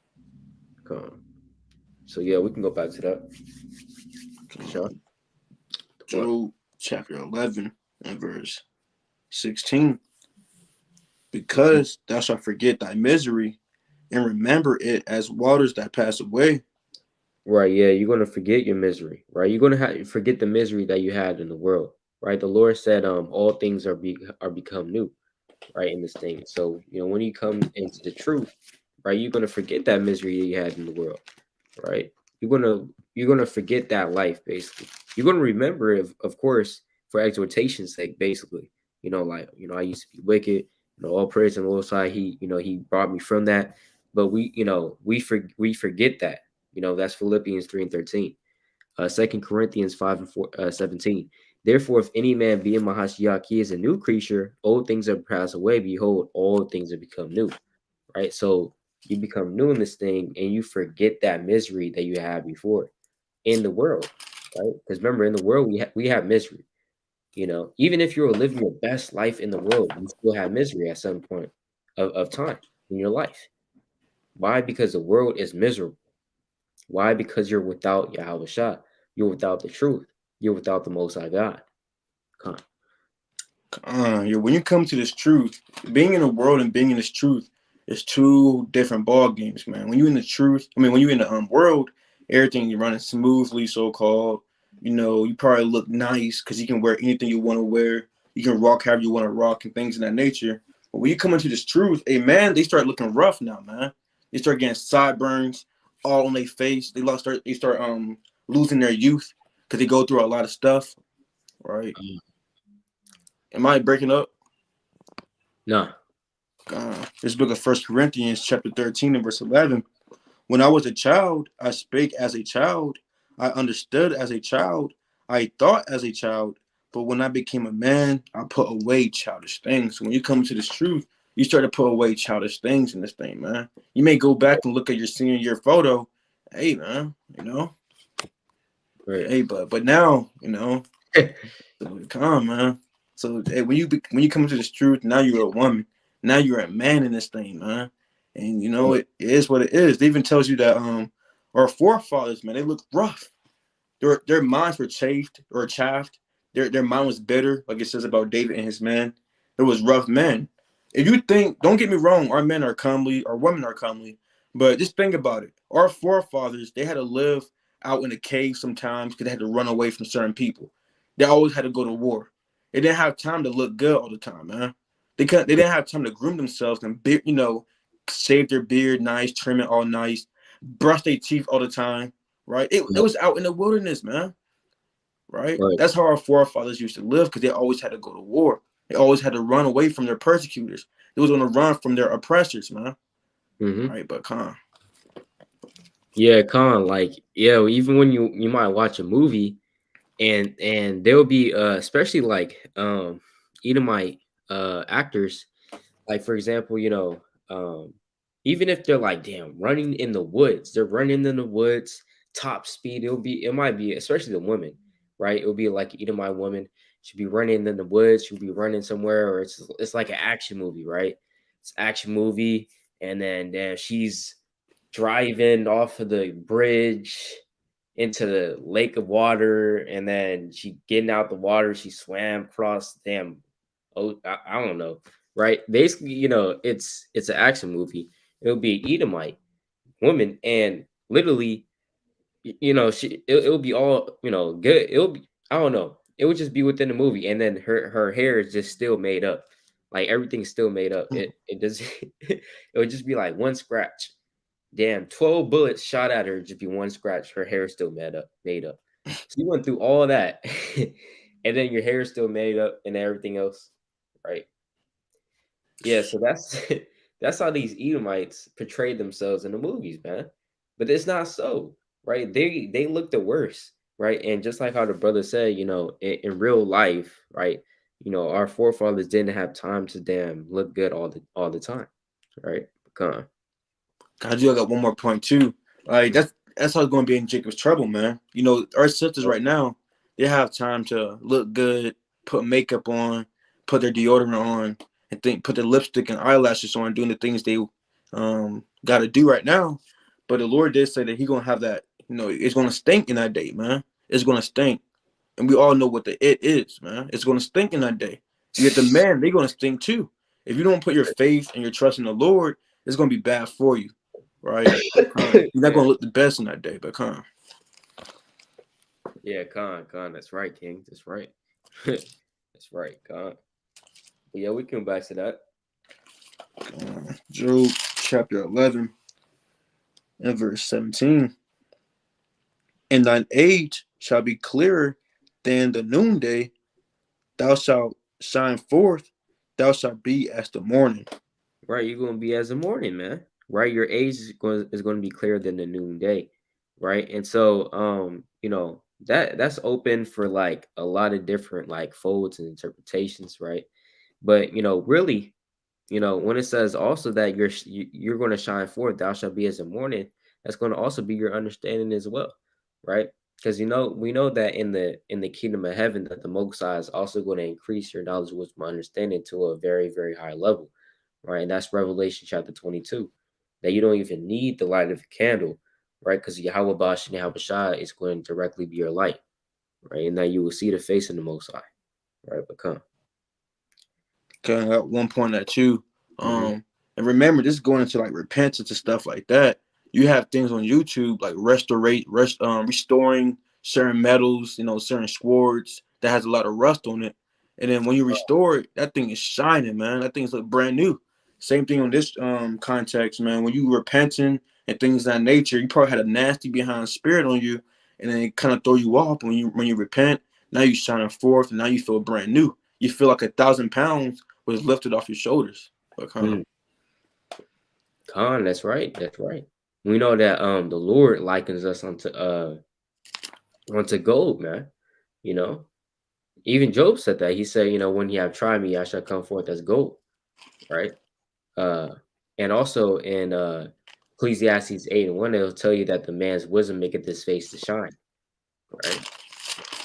So yeah, we can go back to that. Sure. Job chapter 11 and verse 16. Because thou shalt forget thy misery and remember it as waters that pass away. Right, yeah, you're gonna forget your misery, right? You're gonna forget the misery that you had in the world, right? The Lord said, all things are become new, right, in this thing. So, when you come into the truth, right, you're gonna forget that misery that you had in the world, right? You're gonna forget that life basically. You're gonna remember it, of course, for exhortation's sake, basically. Like, I used to be wicked, all praise on the Lord's side. He brought me from that. But we forget that. That's Philippians 3:13. 2 Corinthians 5:17. Therefore, if any man be in Mahashiach, he is a new creature. Old things have passed away. Behold, all things have become new. Right? So you become new in this thing and you forget that misery that you had before in the world. Right? Because remember, in the world, we have misery. Even if you're living your best life in the world, you still have misery at some point of time in your life. Why? Because the world is miserable. Why? Because you're without Yahweh Shah. You're without the truth. You're without the Most High God. Come on. Yeah, when you come to this truth, being in the world and being in this truth is two different ball games, man. When you in the truth, I mean, when you in the world, everything you're running smoothly, so called. You probably look nice because you can wear anything you want to wear. You can rock however you want to rock and things of that nature. But when you come into this truth, hey man, they start looking rough now, man. They start getting sideburns all on their face. They start losing their youth because they go through a lot of stuff, right? Am I breaking up? No. This book of First Corinthians, chapter 13 and verse 11. When I was a child, I spake as a child. I understood as a child. I thought as a child. But when I became a man, I put away childish things. So when you come to this truth, you start to put away childish things in this thing, man. You may go back and look at your senior year photo. Hey, man, Right. hey, but now, come on, man. So hey, when you come into this truth, now you're a woman. Now you're a man in this thing, man. And it is what it is. They even tells you that our forefathers, man, they look rough. Their minds were chafed or chaffed. Their mind was bitter, like it says about David and his men. It was rough men. If you think, don't get me wrong, our men are comely, our women are comely, but just think about it. Our forefathers, they had to live out in a cave sometimes because they had to run away from certain people. They always had to go to war. They didn't have time to look good all the time, man. They didn't have time to groom themselves and shave their beard nice, trim it all nice, brush their teeth all the time, right? It was out in the wilderness, man, right? Right. That's how our forefathers used to live because they always had to go to war. They always had to run away from their persecutors. They was on the run from their oppressors, man. Mm-hmm. Right, but Khan. Yeah, like, even when you might watch a movie and there will be especially like Edomite actors, like for example, even if they're like damn running in the woods, they're running in the woods top speed. It might be especially the women, right? It'll be like Edomite woman. She'll be running in the woods. She'll be running somewhere, or it's like an action movie, right? It's action movie, and then she's driving off of the bridge into the lake of water, and then she getting out the water. She swam across damn. Oh, I don't know, right? Basically, it's an action movie. It'll be an Edomite woman, and literally, it'll be all good. It'll be, I don't know. It would just be within the movie, and then her hair is just still made up. Like everything's still made up. It does. It would just be like one scratch. Damn, 12 bullets shot at her, just be one scratch. Her hair is still made up. So you went through all that, and then your hair is still made up and everything else, right? Yeah, so that's that's how these Edomites portray themselves in the movies, man. But it's not so, right? They look the worst, right? And just like how the brother said, in real life, right? Our forefathers didn't have time to damn look good all the time, right? Come on. I do got one more point too. Like that's how it's gonna be in Jacob's trouble, man. Our sisters right now, they have time to look good, put makeup on, put their deodorant on, and put their lipstick and eyelashes on, doing the things they gotta do right now. But the Lord did say that He gonna have that, it's gonna stink in that day, man. It's gonna stink. And we all know what the it is, man. It's gonna stink in that day. Yet the men, they're gonna stink too. If you don't put your faith and your trust in the Lord, it's gonna be bad for you, right? You're not Yeah. gonna look the best in that day, but Yeah, Khan, that's right, King. That's right. That's right, Khan. Yeah, we come back to that. Job chapter 11 and verse 17. And thine age shall be clearer than the noonday. Thou shalt shine forth. Thou shalt be as the morning. Right, you're gonna be as a morning, man. Right, your age is going to be clearer than the noonday, right? And so, that's open for like a lot of different like folds and interpretations, right? But really, when it says also that you're going to shine forth, thou shalt be as a morning, that's going to also be your understanding as well, right? Because we know that in the kingdom of heaven that the Most High is also going to increase your knowledge, wisdom, understanding to a very, very high level, right? And that's Revelation chapter 22, that you don't even need the light of a candle, right? Because Yahweh Bash and Yahweh Shai is going to directly be your light, right? And that you will see the face of the Most High, right? But come. Okay, I got one point at you. Mm-hmm. And remember, this is going into like repentance and stuff like that. You have things on YouTube like restoring certain metals, certain swords that has a lot of rust on it. And then when you restore it, that thing is shining, man. That thing's like brand new. Same thing on this context, man. When you repenting and things of that nature, you probably had a nasty behind spirit on you, and then it kind of throw you off when you repent. Now you shining forth, and now you feel brand new. You feel like 1,000 pounds was lifted off your shoulders. Like, huh? Khan, that's right. That's right. We know that the Lord likens us onto gold, man. You know, even Job said that. He said, when you have tried me, I shall come forth as gold, right? Uh, and also in Ecclesiastes 8:1, it'll tell you that the man's wisdom maketh his face to shine, right?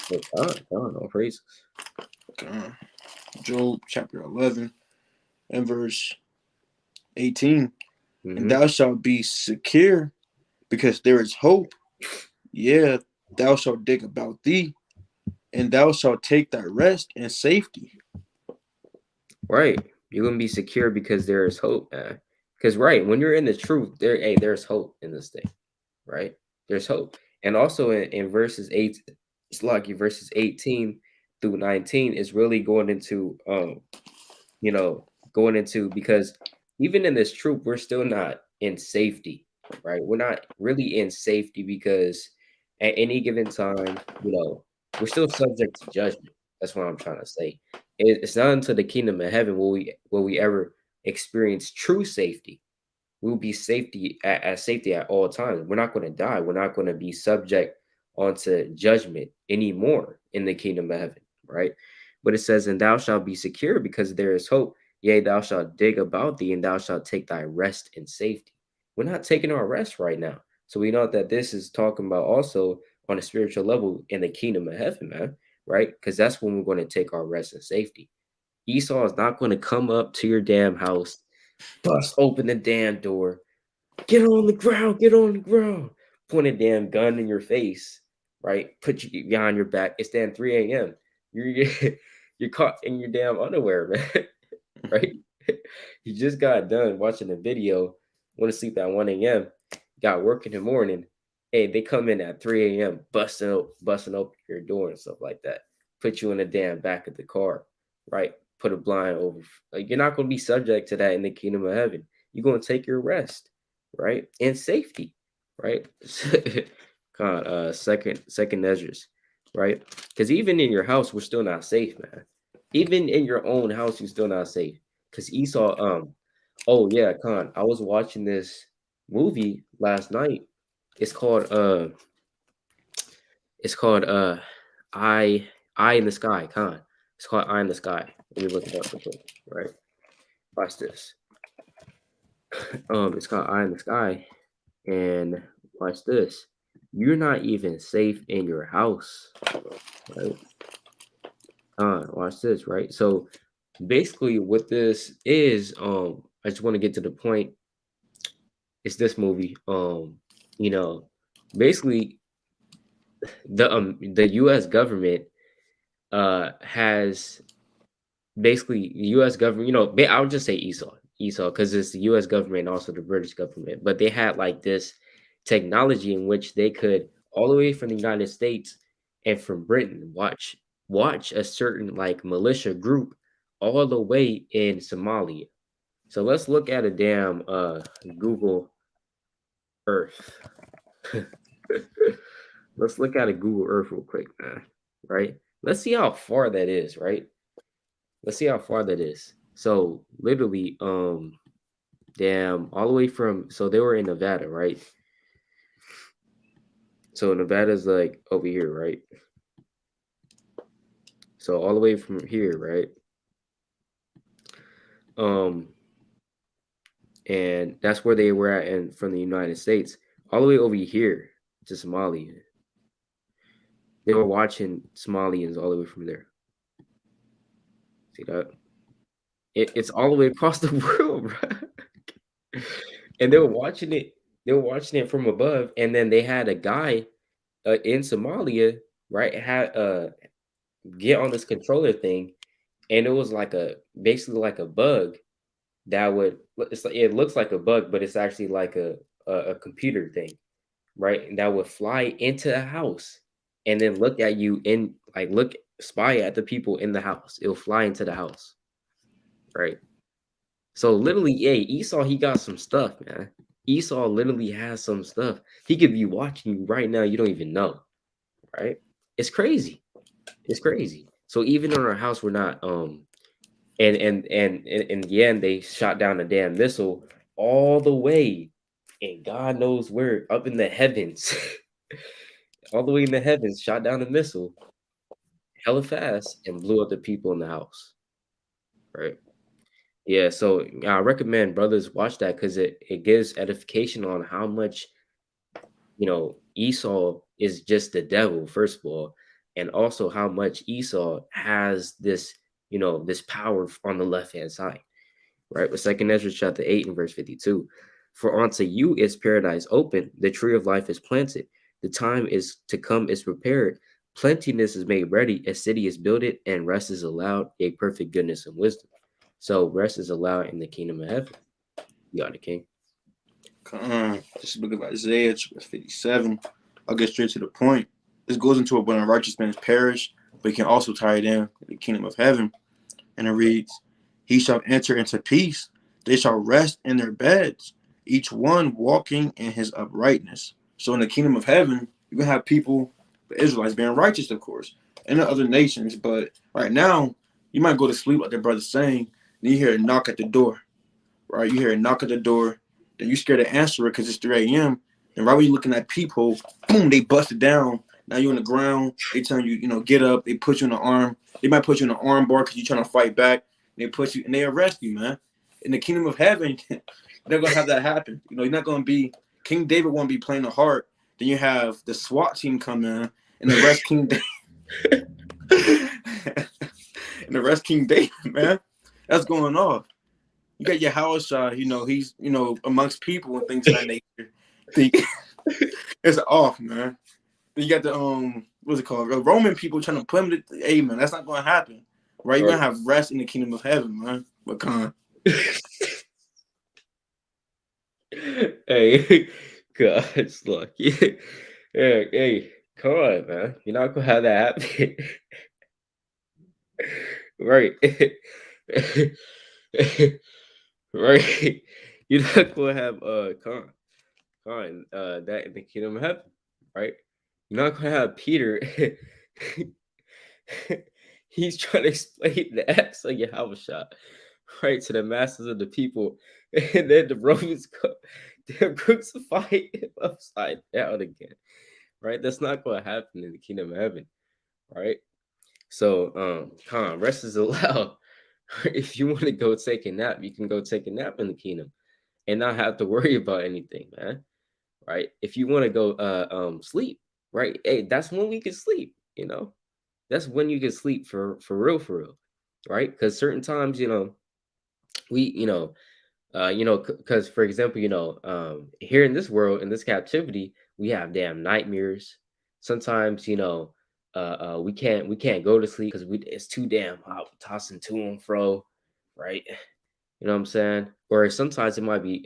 So Khan, all praises. Job chapter 11 and verse 18. And Mm-hmm. thou shalt be secure because there is hope. Yeah, thou shalt dig about thee, and thou shalt take thy rest and safety. Right. You're gonna be secure because there is hope, man. Because right, when you're in the truth, there's hope in this thing, right? There's hope. And also in verses 8, it's like verses 18 through 19 is really you know, going into because even in this truth, we're still not in safety, right? We're not really in safety because at any given time, we're still subject to judgment. That's what I'm trying to say. It's not until the kingdom of heaven will we ever experience true safety. We'll be safety at all times. We're not going to die. We're not going to be subject onto judgment anymore in the kingdom of heaven, right? But it says, "And thou shalt be secure, because there is hope. Yea, thou shalt dig about thee, and thou shalt take thy rest in safety." We're not taking our rest right now, so we know that this is talking about also on a spiritual level in the kingdom of heaven, man, right? Because that's when we're going to take our rest in safety. Esau is not going to come up to your damn house, bust open the damn door, get on the ground, get on the ground, point a damn gun in your face, right? Put you behind your back. It's then 3 a.m. You're you're caught in your damn underwear, man. Right? You just got done watching a video, went to sleep at 1 a.m., got work in the morning. Hey, they come in at 3 a.m., busting open your door and stuff like that. Put you in the damn back of the car, right? Put a blind over. Like, you're not going to be subject to that in the kingdom of heaven. You're going to take your rest, right? In safety, right? God, second measures, right? Because even in your house, we're still not safe, man. Even in your own house, you're still not safe. Because Esau, oh yeah, Khan, I was watching this movie last night. It's called it's called Eye in the Sky, Khan. It's called Eye in the Sky. Let me look it up real quick, right? Watch this. It's called Eye in the Sky, and watch this. You're not even safe in your house, right? Watch this, right? So basically what this is, I just want to get to the point. It's this movie. You know, basically the US government has basically the US government, I'll just say Esau, because it's the US government and also the British government, but they had like this technology in which they could all the way from the United States and from Britain watch a certain like militia group all the way in Somalia. So let's look at a damn Google Earth. Let's look at a Google Earth real quick, man. Right? Let's see how far that is, right? Let's see how far that is. So literally, damn, all the way from, so they were in Nevada, right? So Nevada's like over here, right? So all the way from here, right? Um, and that's where they were at, and from the United States, all the way over here to Somalia. They were watching Somalians all the way from there. See that? It's all the way across the world, bro. And they were watching it. They were watching it from above, and then they had a guy in Somalia, right? Had get on this controller thing, and it was like a basically like a bug that would. It's like, it looks like a bug, but it's actually like a computer thing, right? And that would fly into a house, and then look at you in like look spy at the people in the house. It'll fly into the house, right? So literally, yeah, Esau, he got some stuff, man. Esau literally has some stuff. He could be watching you right now. You don't even know, right? It's crazy. It's crazy. So even in our house, we're not and in the end, they shot down a damn missile all the way, and God knows where, up in the heavens, all the way in the heavens, shot down a missile, hella fast, and blew up the people in the house, right? Yeah, so I recommend brothers watch that because it gives edification on how much Esau is just the devil, first of all, and also how much Esau has this power on the left hand side, right? With Second Ezra chapter 8 and verse 52. For unto you is paradise open, the tree of life is planted, the time is to come is prepared, plentiness is made ready, a city is builded, and rest is allowed, a perfect goodness and wisdom. So rest is allowed in the kingdom of heaven. You got the king. This book of Isaiah, chapter 57. I'll get straight to the point. This goes into it when a righteous man perish, but you can also tie it in with the kingdom of heaven. And it reads, He shall enter into peace. They shall rest in their beds, each one walking in his uprightness. So in the kingdom of heaven, you're going to have people, the Israelites, being righteous, of course, and the other nations. But right now, you might go to sleep, like the brother's saying, and you hear a knock at the door, right? You hear a knock at the door, then you scared to answer it because it's 3 a.m. And right when you're looking at peephole, boom, they bust it down. Now you're on the ground. They tell you, get up. They put you in the arm. They might put you in the arm bar because you're trying to fight back. They put you and they arrest you, man. In the kingdom of heaven, they're gonna have that happen. You're not gonna be King David won't be playing the harp. Then you have the SWAT team come in and arrest King David. And arrest King David, man. That's going off. You got your house, he's amongst people and things of that nature. It's off, man. Then you got the what's it called? Roman people trying to put him to, hey man, that's not gonna happen. Right? You're gonna have rest in the kingdom of heaven, man. But Hey, gosh, look. Hey, come on, man. You're not gonna have that happen. Right. Right. You're not gonna have that in the kingdom of heaven, right? You're not gonna have Peter. He's trying to explain the acts of Yahushua, right, to the masses of the people, and then the Romans come, they're crucifying him upside down again, right? That's not going to happen in the kingdom of heaven, right? So, rest is allowed. If you want to go take a nap, you can go take a nap in the kingdom and not have to worry about anything, man. Right? If you want to go sleep, right? Hey, that's when we can sleep. That's when you can sleep for real, right? Because certain times, we, because for example, here in this world, in this captivity, we have damn nightmares. Sometimes, we can't go to sleep because it's too damn hot, tossing to and fro, right? You know what I'm saying? Or sometimes it might be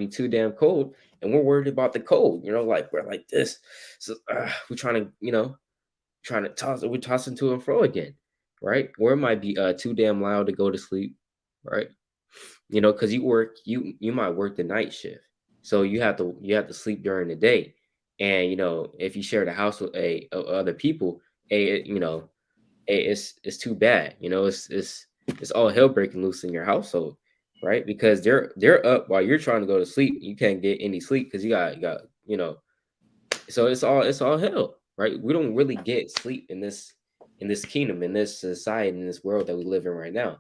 too damn cold, and we're worried about the cold. Like we're like this, so we're trying to toss. We're tossing to and fro again, right? Or it might be too damn loud to go to sleep, right? you know, because you might work the night shift, so you have to sleep during the day, and you know if you share the house with other people, you know, it's too bad, you know, it's all hell breaking loose in your household, right? Because they're up while you're trying to go to sleep, you can't get any sleep because you got you know, so it's all hell, right? We don't really get sleep in this kingdom, in this society, in this world that we live in right now.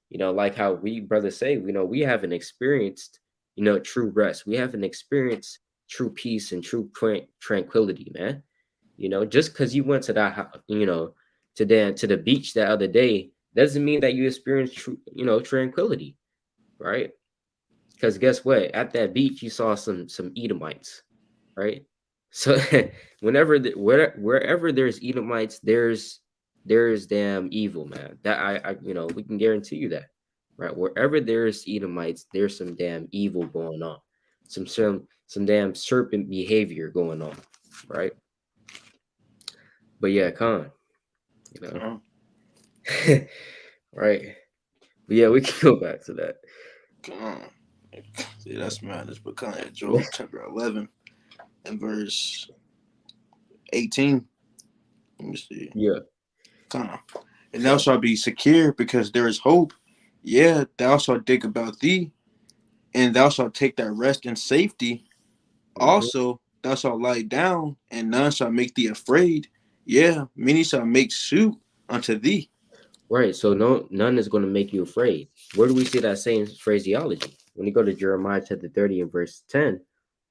You know, like how we brothers say, you know, we haven't experienced, you know, true rest. We haven't experienced true peace and true tranquility, man. You know, just because you went to you know, to the beach that other day doesn't mean that you experienced true, you know, tranquility, right? Because guess what? At that beach, you saw some Edomites, right? So wherever there's Edomites, there's damn evil, man. That I you know, we can guarantee you that, right? Wherever there's Edomites, there's some damn evil going on, some damn serpent behavior going on, right? But yeah, Khan, you know, Con. right? But yeah, we can go back to that. Con. See, that's madness. But kind of Job chapter 11 and verse 18. Let me see. Yeah. Kind of. And thou shalt be secure because there is hope. Yeah, thou shalt dig about thee, and thou shalt take thy rest in safety. Mhm. Also, thou shalt lie down, and none shall make thee afraid. Yeah, many shall make suit unto thee. Right. So none is going to make you afraid. Where do we see that same phraseology? When you go to Jeremiah chapter 30 and verse 10,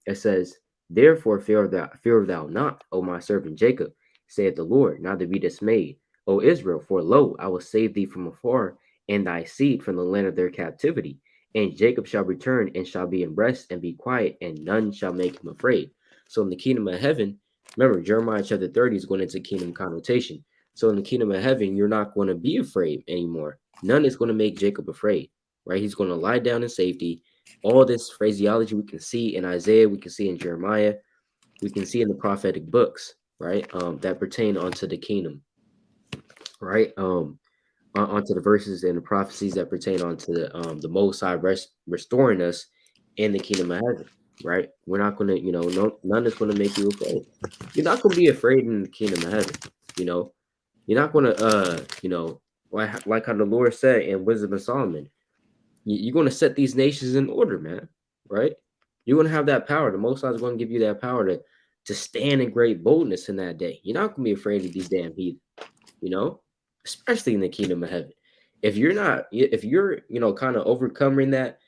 it says, "Therefore fear thou not, O my servant Jacob, saith the Lord, neither be dismayed, O Israel, for lo, I will save thee from afar, and thy seed from the land of their captivity. And Jacob shall return and shall be in rest and be quiet, and none shall make him afraid." So in the kingdom of heaven, remember Jeremiah chapter 30 is going into kingdom connotation. So in the kingdom of heaven, you're not going to be afraid anymore. None is going to make Jacob afraid, right? He's going to lie down in safety. All this phraseology we can see in Isaiah, we can see in Jeremiah, we can see in the prophetic books, right? That pertain onto the kingdom, right? Onto the verses and the prophecies that pertain onto the Most High restoring us in the kingdom of heaven, right? We're not gonna, you know, none is gonna make you afraid. You're not gonna be afraid in the kingdom of heaven, you know. You're not gonna, you know, like how the Lord said in Wisdom of Solomon, you're gonna set these nations in order, man, right? You're gonna have that power. The Most High is gonna give you that power to stand in great boldness in that day. You're not gonna be afraid of these damn heathen, you know, especially in the kingdom of heaven. If you're, you know, kind of overcoming that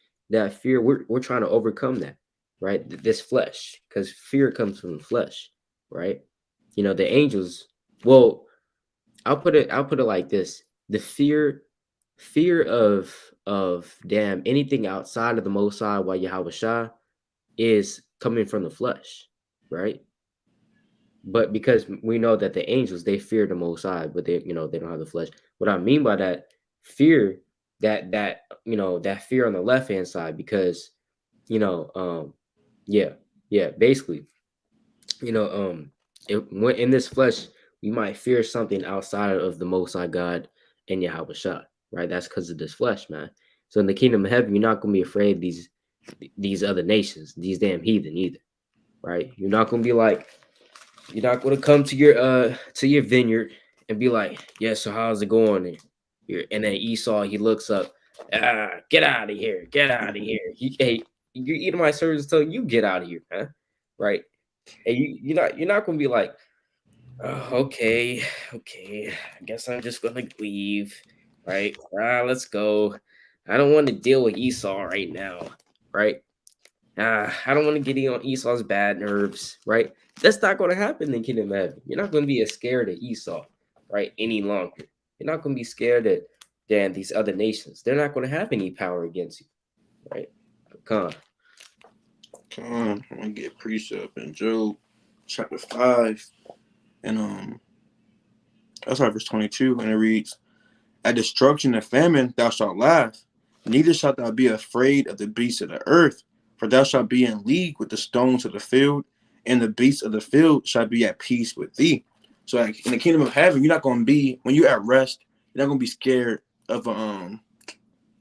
fear, we're trying to overcome that, right? This flesh, because fear comes from the flesh, right? You know, the angels. Well, I'll put it like this: the fear of damn anything outside of the Most High, while Yahweh Shah is coming from the flesh, right? But because we know that the angels, they fear the Most High, but they, you know, they don't have the flesh. What I mean by that fear, that you know, that fear on the left hand side, because you know, yeah, yeah, basically, you know, when in this flesh, we might fear something outside of the Most High God and Yahweh Shah, right? That's because of this flesh, man. So in the kingdom of heaven, you're not gonna be afraid of these other nations, these damn heathen either, right? You're not gonna come to your vineyard and be like, yeah, so how's it going? And then Esau, he looks up, get out of here, get out of here. Hey, you're eating my servants tell you get out of here, man. Right? And you're not gonna be like, oh, okay, okay. I guess I'm just gonna leave. Right? Let's go. I don't want to deal with Esau right now. Right? I don't want to get on Esau's bad nerves. Right? That's not gonna happen in Kingdom of Heaven. You're not gonna be as scared of Esau, right? Any longer. You're not gonna be scared of than these other nations. They're not gonna have any power against you, right? Come Come, I'm gonna get precept in Job chapter 5 and that's like verse 22, and it reads, "At destruction and famine thou shalt laugh, neither shalt thou be afraid of the beasts of the earth, for thou shalt be in league with the stones of the field, and the beasts of the field shall be at peace with thee." So like in the kingdom of heaven, you're not gonna be, when you're at rest, you're not gonna be scared of a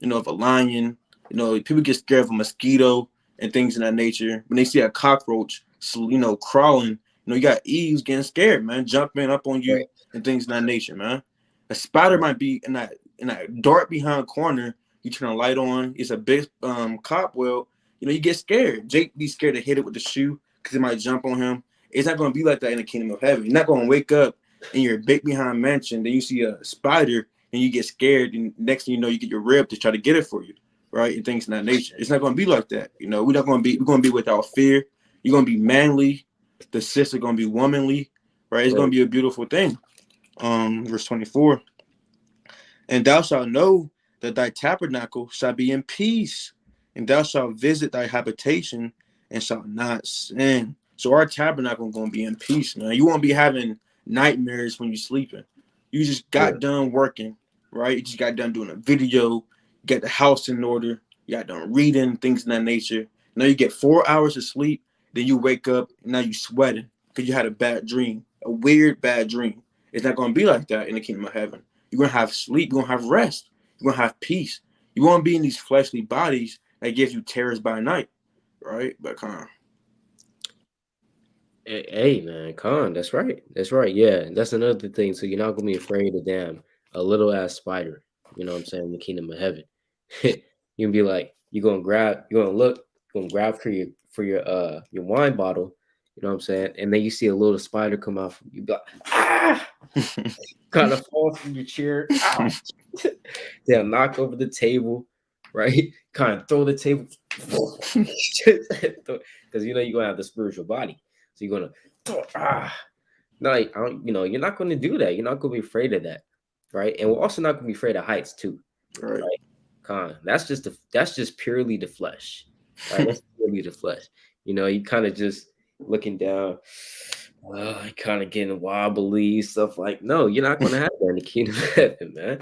of a lion, You know, people get scared of a mosquito and things in that nature. When they see a cockroach, crawling, you got Eves getting scared, man, jumping up on Right. you and things in that nature, man. A spider might be in that dark behind corner. You turn a light on, it's a big cobweb. You get scared. Jake be scared to hit it with the shoe because it might jump on him. It's not going to be like that in the kingdom of heaven. You're not going to wake up in your big behind mansion, then you see a spider and you get scared, and next thing you know, you get your rib to try to get it for you, right? And things in that nature. It's not going to be like that. We're going to be without fear. You're going to be manly. The sister going to be womanly, right? It's going Right. to be a beautiful thing. Verse 24. And thou shalt know that thy tabernacle shall be in peace, and thou shalt visit thy habitation and shalt not sin. So our tabernacle is going to be in peace, man. You won't be having nightmares when you're sleeping. You just Yeah. got done working, right? You just got done doing a video, you got the house in order, you got done reading, things in that nature. Now you get 4 hours of sleep, then you wake up, and now you sweating because you had a bad dream, a weird bad dream. It's not going to be like that in the kingdom of heaven. You're going to have sleep. You're going to have rest. You're going to have peace. You won't be in these fleshly bodies that gives you terrors by night, right? But Hey, man, Khan, that's right. That's right. Yeah, that's another thing. So you're not gonna be afraid of damn a little ass spider. You know what I'm saying? In the kingdom of heaven, you can be like, you're gonna look, you're gonna grab for your wine bottle. You know what I'm saying? And then you see a little spider come out from you, be like, ah, kind of fall from your chair. Ow. They'll knock over the table, right? Kind of throw the table because you're gonna have the spiritual body, so you're gonna no, I don't, you're not gonna do that. You're not gonna be afraid of that, right? And we're also not gonna be afraid of heights too, right. right? That's just purely the flesh, right? That's purely the flesh. You kind of just looking down, kind of getting wobbly stuff like. No, you're not gonna have that in the kingdom of heaven, man.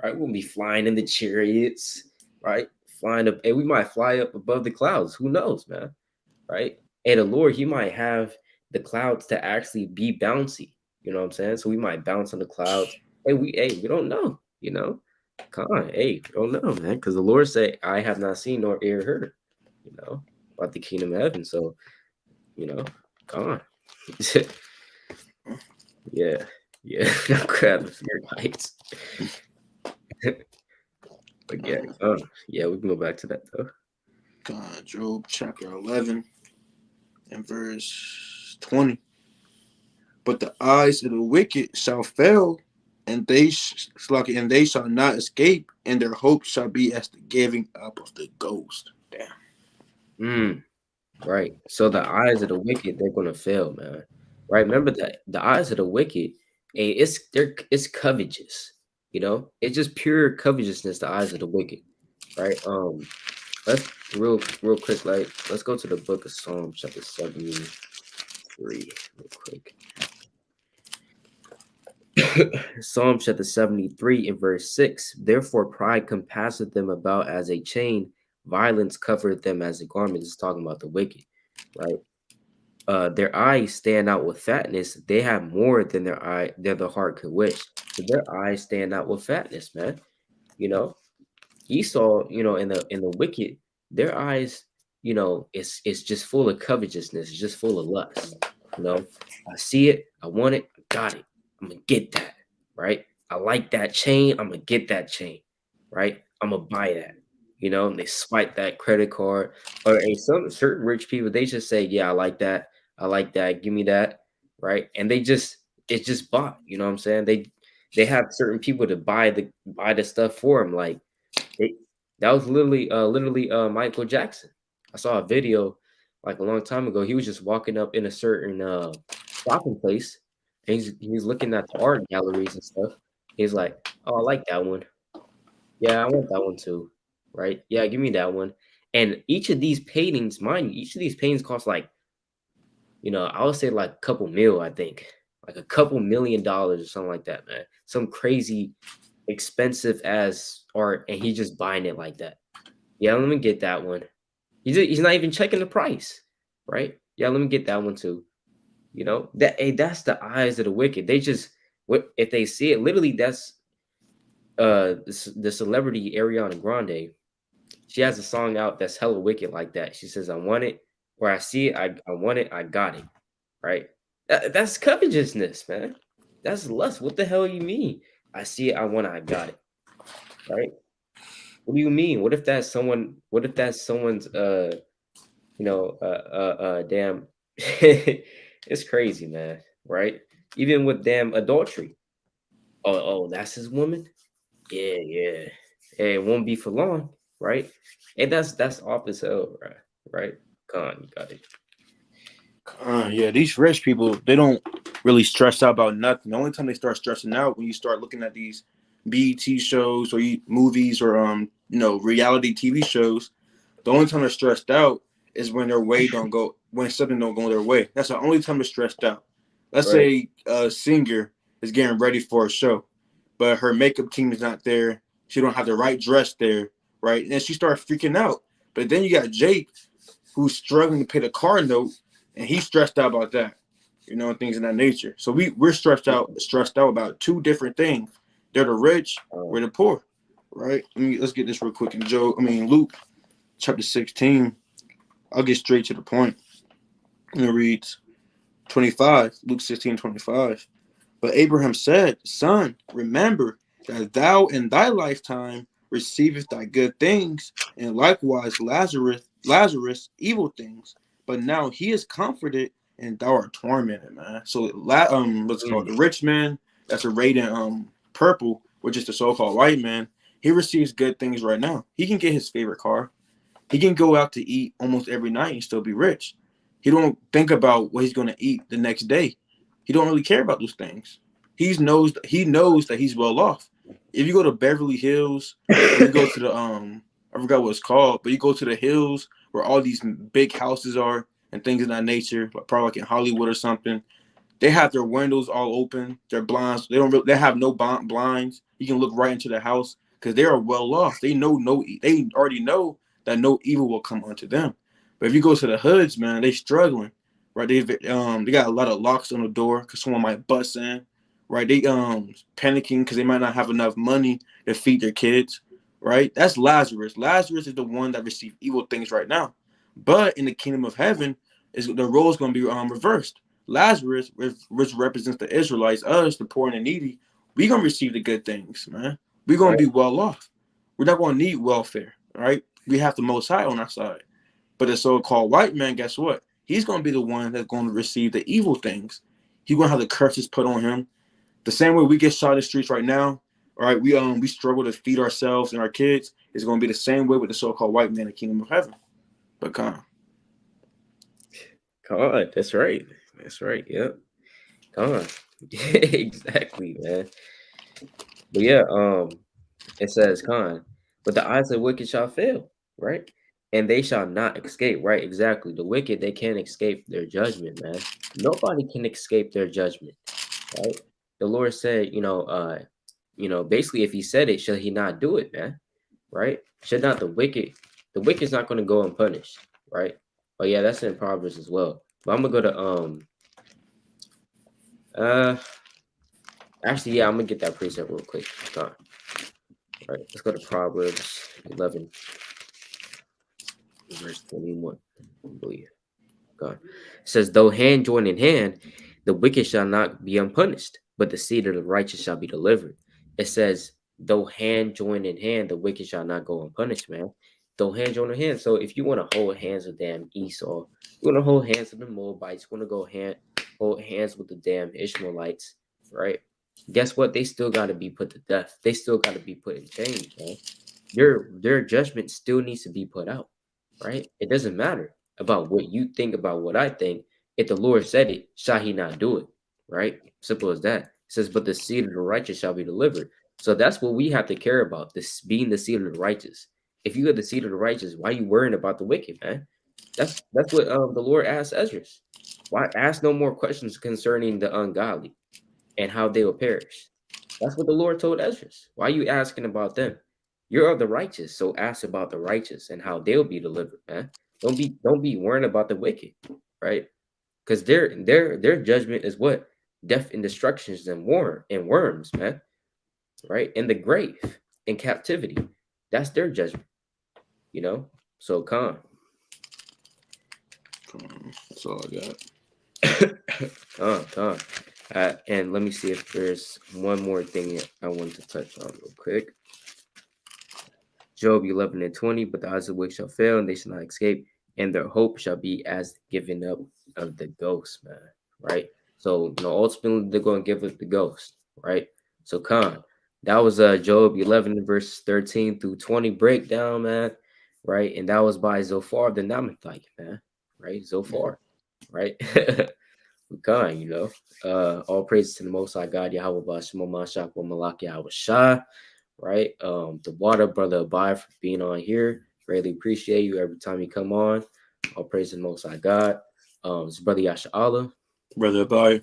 Right? We'll be flying in the chariots, right? Flying up, and we might fly up above the clouds. Who knows, man? Right? And the Lord, He might have the clouds to actually be bouncy. You know what I'm saying? So we might bounce on the clouds. We don't know. Come on, hey, we don't know, man, because the Lord said, "I have not seen nor ear heard." You know about the kingdom of heaven. So you know, come on. Yeah, yeah. Not grab the fear heights. But yeah, yeah, we can go back to that though. Job chapter 11 and verse 20. But the eyes of the wicked shall fail, and and they shall not escape, and their hope shall be as the giving up of the ghost. Damn. Mm, right. So the eyes of the wicked, they're gonna fail, man. Right. Remember that the eyes of the wicked, it's covetous. It's just pure covetousness. The eyes of the wicked, right? Let's real quick. Like, let's go to the book of Psalms, chapter 73, real quick. Psalm chapter 73 in verse 6. Therefore, pride compasseth them about as a chain, violence covereth them as a garment. This is talking about the wicked, right? Their eyes stand out with fatness. They have more than the heart could wish. So their eyes stand out with fatness, man. You know, Esau, in the wicked, their eyes, it's just full of covetousness. It's just full of lust. I see it, I want it, I got it. I'm gonna get that, right? I like that chain, I'm gonna get that chain, right? I'm gonna buy that. And they swipe that credit card. Or some certain rich people, they just say, yeah, I like that. I like that. Give me that, right? And it's just bought. You know what I'm saying? They have certain people to buy the stuff for them. Like they, that was literally Michael Jackson. I saw a video like a long time ago. He was just walking up in a certain shopping place, and he's looking at the art galleries and stuff. He's like, "Oh, I like that one. Yeah, I want that one too. Right? Yeah, give me that one." And each of these paintings, mind you, each of these paintings cost like, I would say like a couple mil. I think like a couple $1 million or something like that, man. Some crazy expensive as art, and he's just buying it like that. Yeah, let me get that one. He's not even checking the price, right? Yeah, let me get that one too. That's the eyes of the wicked. They just what if they see it? Literally, that's the celebrity Ariana Grande. She has a song out that's hella wicked like that. She says, "I want it, or I see it. I want it. I got it." Right? That's covetousness, man. That's lust. What the hell you mean? I see it. I want it. I got it. Right? What do you mean? What if that's someone? What if that's someone's? Damn. It's crazy, man. Right? Even with damn adultery. Oh, that's his woman. Yeah, yeah. Hey, it won't be for long, right? And that's off as hell, right? Right? Con, you got it. Yeah, these rich people, they don't really stress out about nothing. The only time they start stressing out when you start looking at these BET shows or movies or reality TV shows. The only time they're stressed out is when their way don't go, when something don't go their way. That's the only time they're stressed out. Let's Right. say a singer is getting ready for a show, but her makeup team is not there. She don't have the right dress there, right? And she starts freaking out. But then you got Jake, who's struggling to pay the car note, and he's stressed out about that, things of that nature. So we're stressed out about two different things. They're the rich, we're Um, the poor, right? Let's get this real quick. In Luke chapter 16, I'll get straight to the point. It reads 25, Luke 16:25. But Abraham said, Son, remember that thou in thy lifetime receivest thy good things, and likewise Lazarus evil things. But now he is comforted, and thou art tormented, man. So what's it called? mm, The rich man that's arrayed in purple, which is the so-called white man, he receives good things right now. He can get his favorite car. He can go out to eat almost every night and still be rich. He don't think about what he's going to eat the next day. He don't really care about those things. He knows that he's well off. If you go to Beverly Hills or you go to the I forgot what it's called, but you go to the hills where all these big houses are and things of that nature, probably like in Hollywood or something. They have their windows all open, their blinds. They have no blinds. You can look right into the house because they are well off. They already know that no evil will come unto them. But if you go to the hoods, man, they struggling, right? They got a lot of locks on the door because someone might bust in, right? They panicking because they might not have enough money to feed their kids, right? That's Lazarus. Lazarus is the one that received evil things right now, but in the kingdom of heaven, is the role is going to be reversed. Lazarus, which represents the Israelites, us, the poor and the needy, we're going to receive the good things, man. We're going to right. be well off. We're not going to need welfare, right? We have the Most High on our side. But the so-called white man, guess what? He's going to be the one that's going to receive the evil things. He's going to have the curses put on him. The same way we get shot in the streets right now, all right, we struggle to feed ourselves and our kids. It's going to be the same way with the so-called white man in the kingdom of heaven. But Con, that's right. That's right. Yep. Con. Exactly, man. But yeah, it says, Con, but the eyes of the wicked shall fail, right? And they shall not escape, right? Exactly. The wicked, they can't escape their judgment, man. Nobody can escape their judgment, right? The Lord said, basically, if he said it, shall he not do it, man? Right? Should not the wicked's not going to go unpunished, right? Oh yeah, that's in Proverbs as well. But I'm gonna go to uh actually yeah, I'm gonna get that precept real quick. All right, let's go to Proverbs 11, verse 21. I believe. God. It says, though hand join in hand, the wicked shall not be unpunished, but the seed of the righteous shall be delivered. It says, though hand join in hand, the wicked shall not go unpunished, man. Though hand join in hand. So if you want to hold hands with damn Esau, you want to hold hands with the Moabites, you want to hold hands with the damn Ishmaelites, right? Guess what? They still got to be put to death. They still got to be put in chains, man. Their judgment still needs to be put out, right? It doesn't matter about what you think about what I think. If the Lord said it, shall he not do it? Right? Simple as that. It says, but the seed of the righteous shall be delivered. So that's what we have to care about, this being the seed of the righteous. If you are the seed of the righteous, why are you worrying about the wicked, man? That's what the Lord asked Ezra. Why ask no more questions concerning the ungodly and how they will perish? That's what the Lord told Ezra. Why are you asking about them? You're of the righteous, so ask about the righteous and how they'll be delivered, man. Don't be worrying about the wicked, right? Because their judgment is what? Death and destructions and worms, man. Right? In the grave, in captivity. That's their judgment. you know. So Khan. That's all I got. Khan. And let me see if there's one more thing I want to touch on real quick. Job 11 and 20, but the eyes of the wicked shall fail, and they shall not escape, and their hope shall be as the giving up of the ghost, man. Right? So, ultimately they're going to give up the ghost, right? So, Khan, that was Job 11 verse 13 through 20 breakdown, man. Right? And that was by Zophar the Namathite, man. Right? Zophar, right? Khan, all praise to the Most High God, Yahweh Bashmo Mashak Malak Yahweh Shah, right? The water brother Ahbayah for being on here. Greatly appreciate you every time you come on. All praise to the Most High God. It's brother Yasharala. Brother, bye.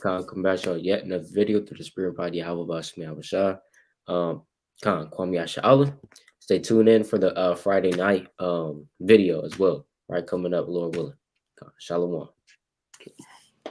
Come back on yet another video through the spirit body Yahweh Bashmi Abashah. Kwame Yasharala. Stay tuned in for the Friday night video as well. Right, coming up, Lord willing. Shalom.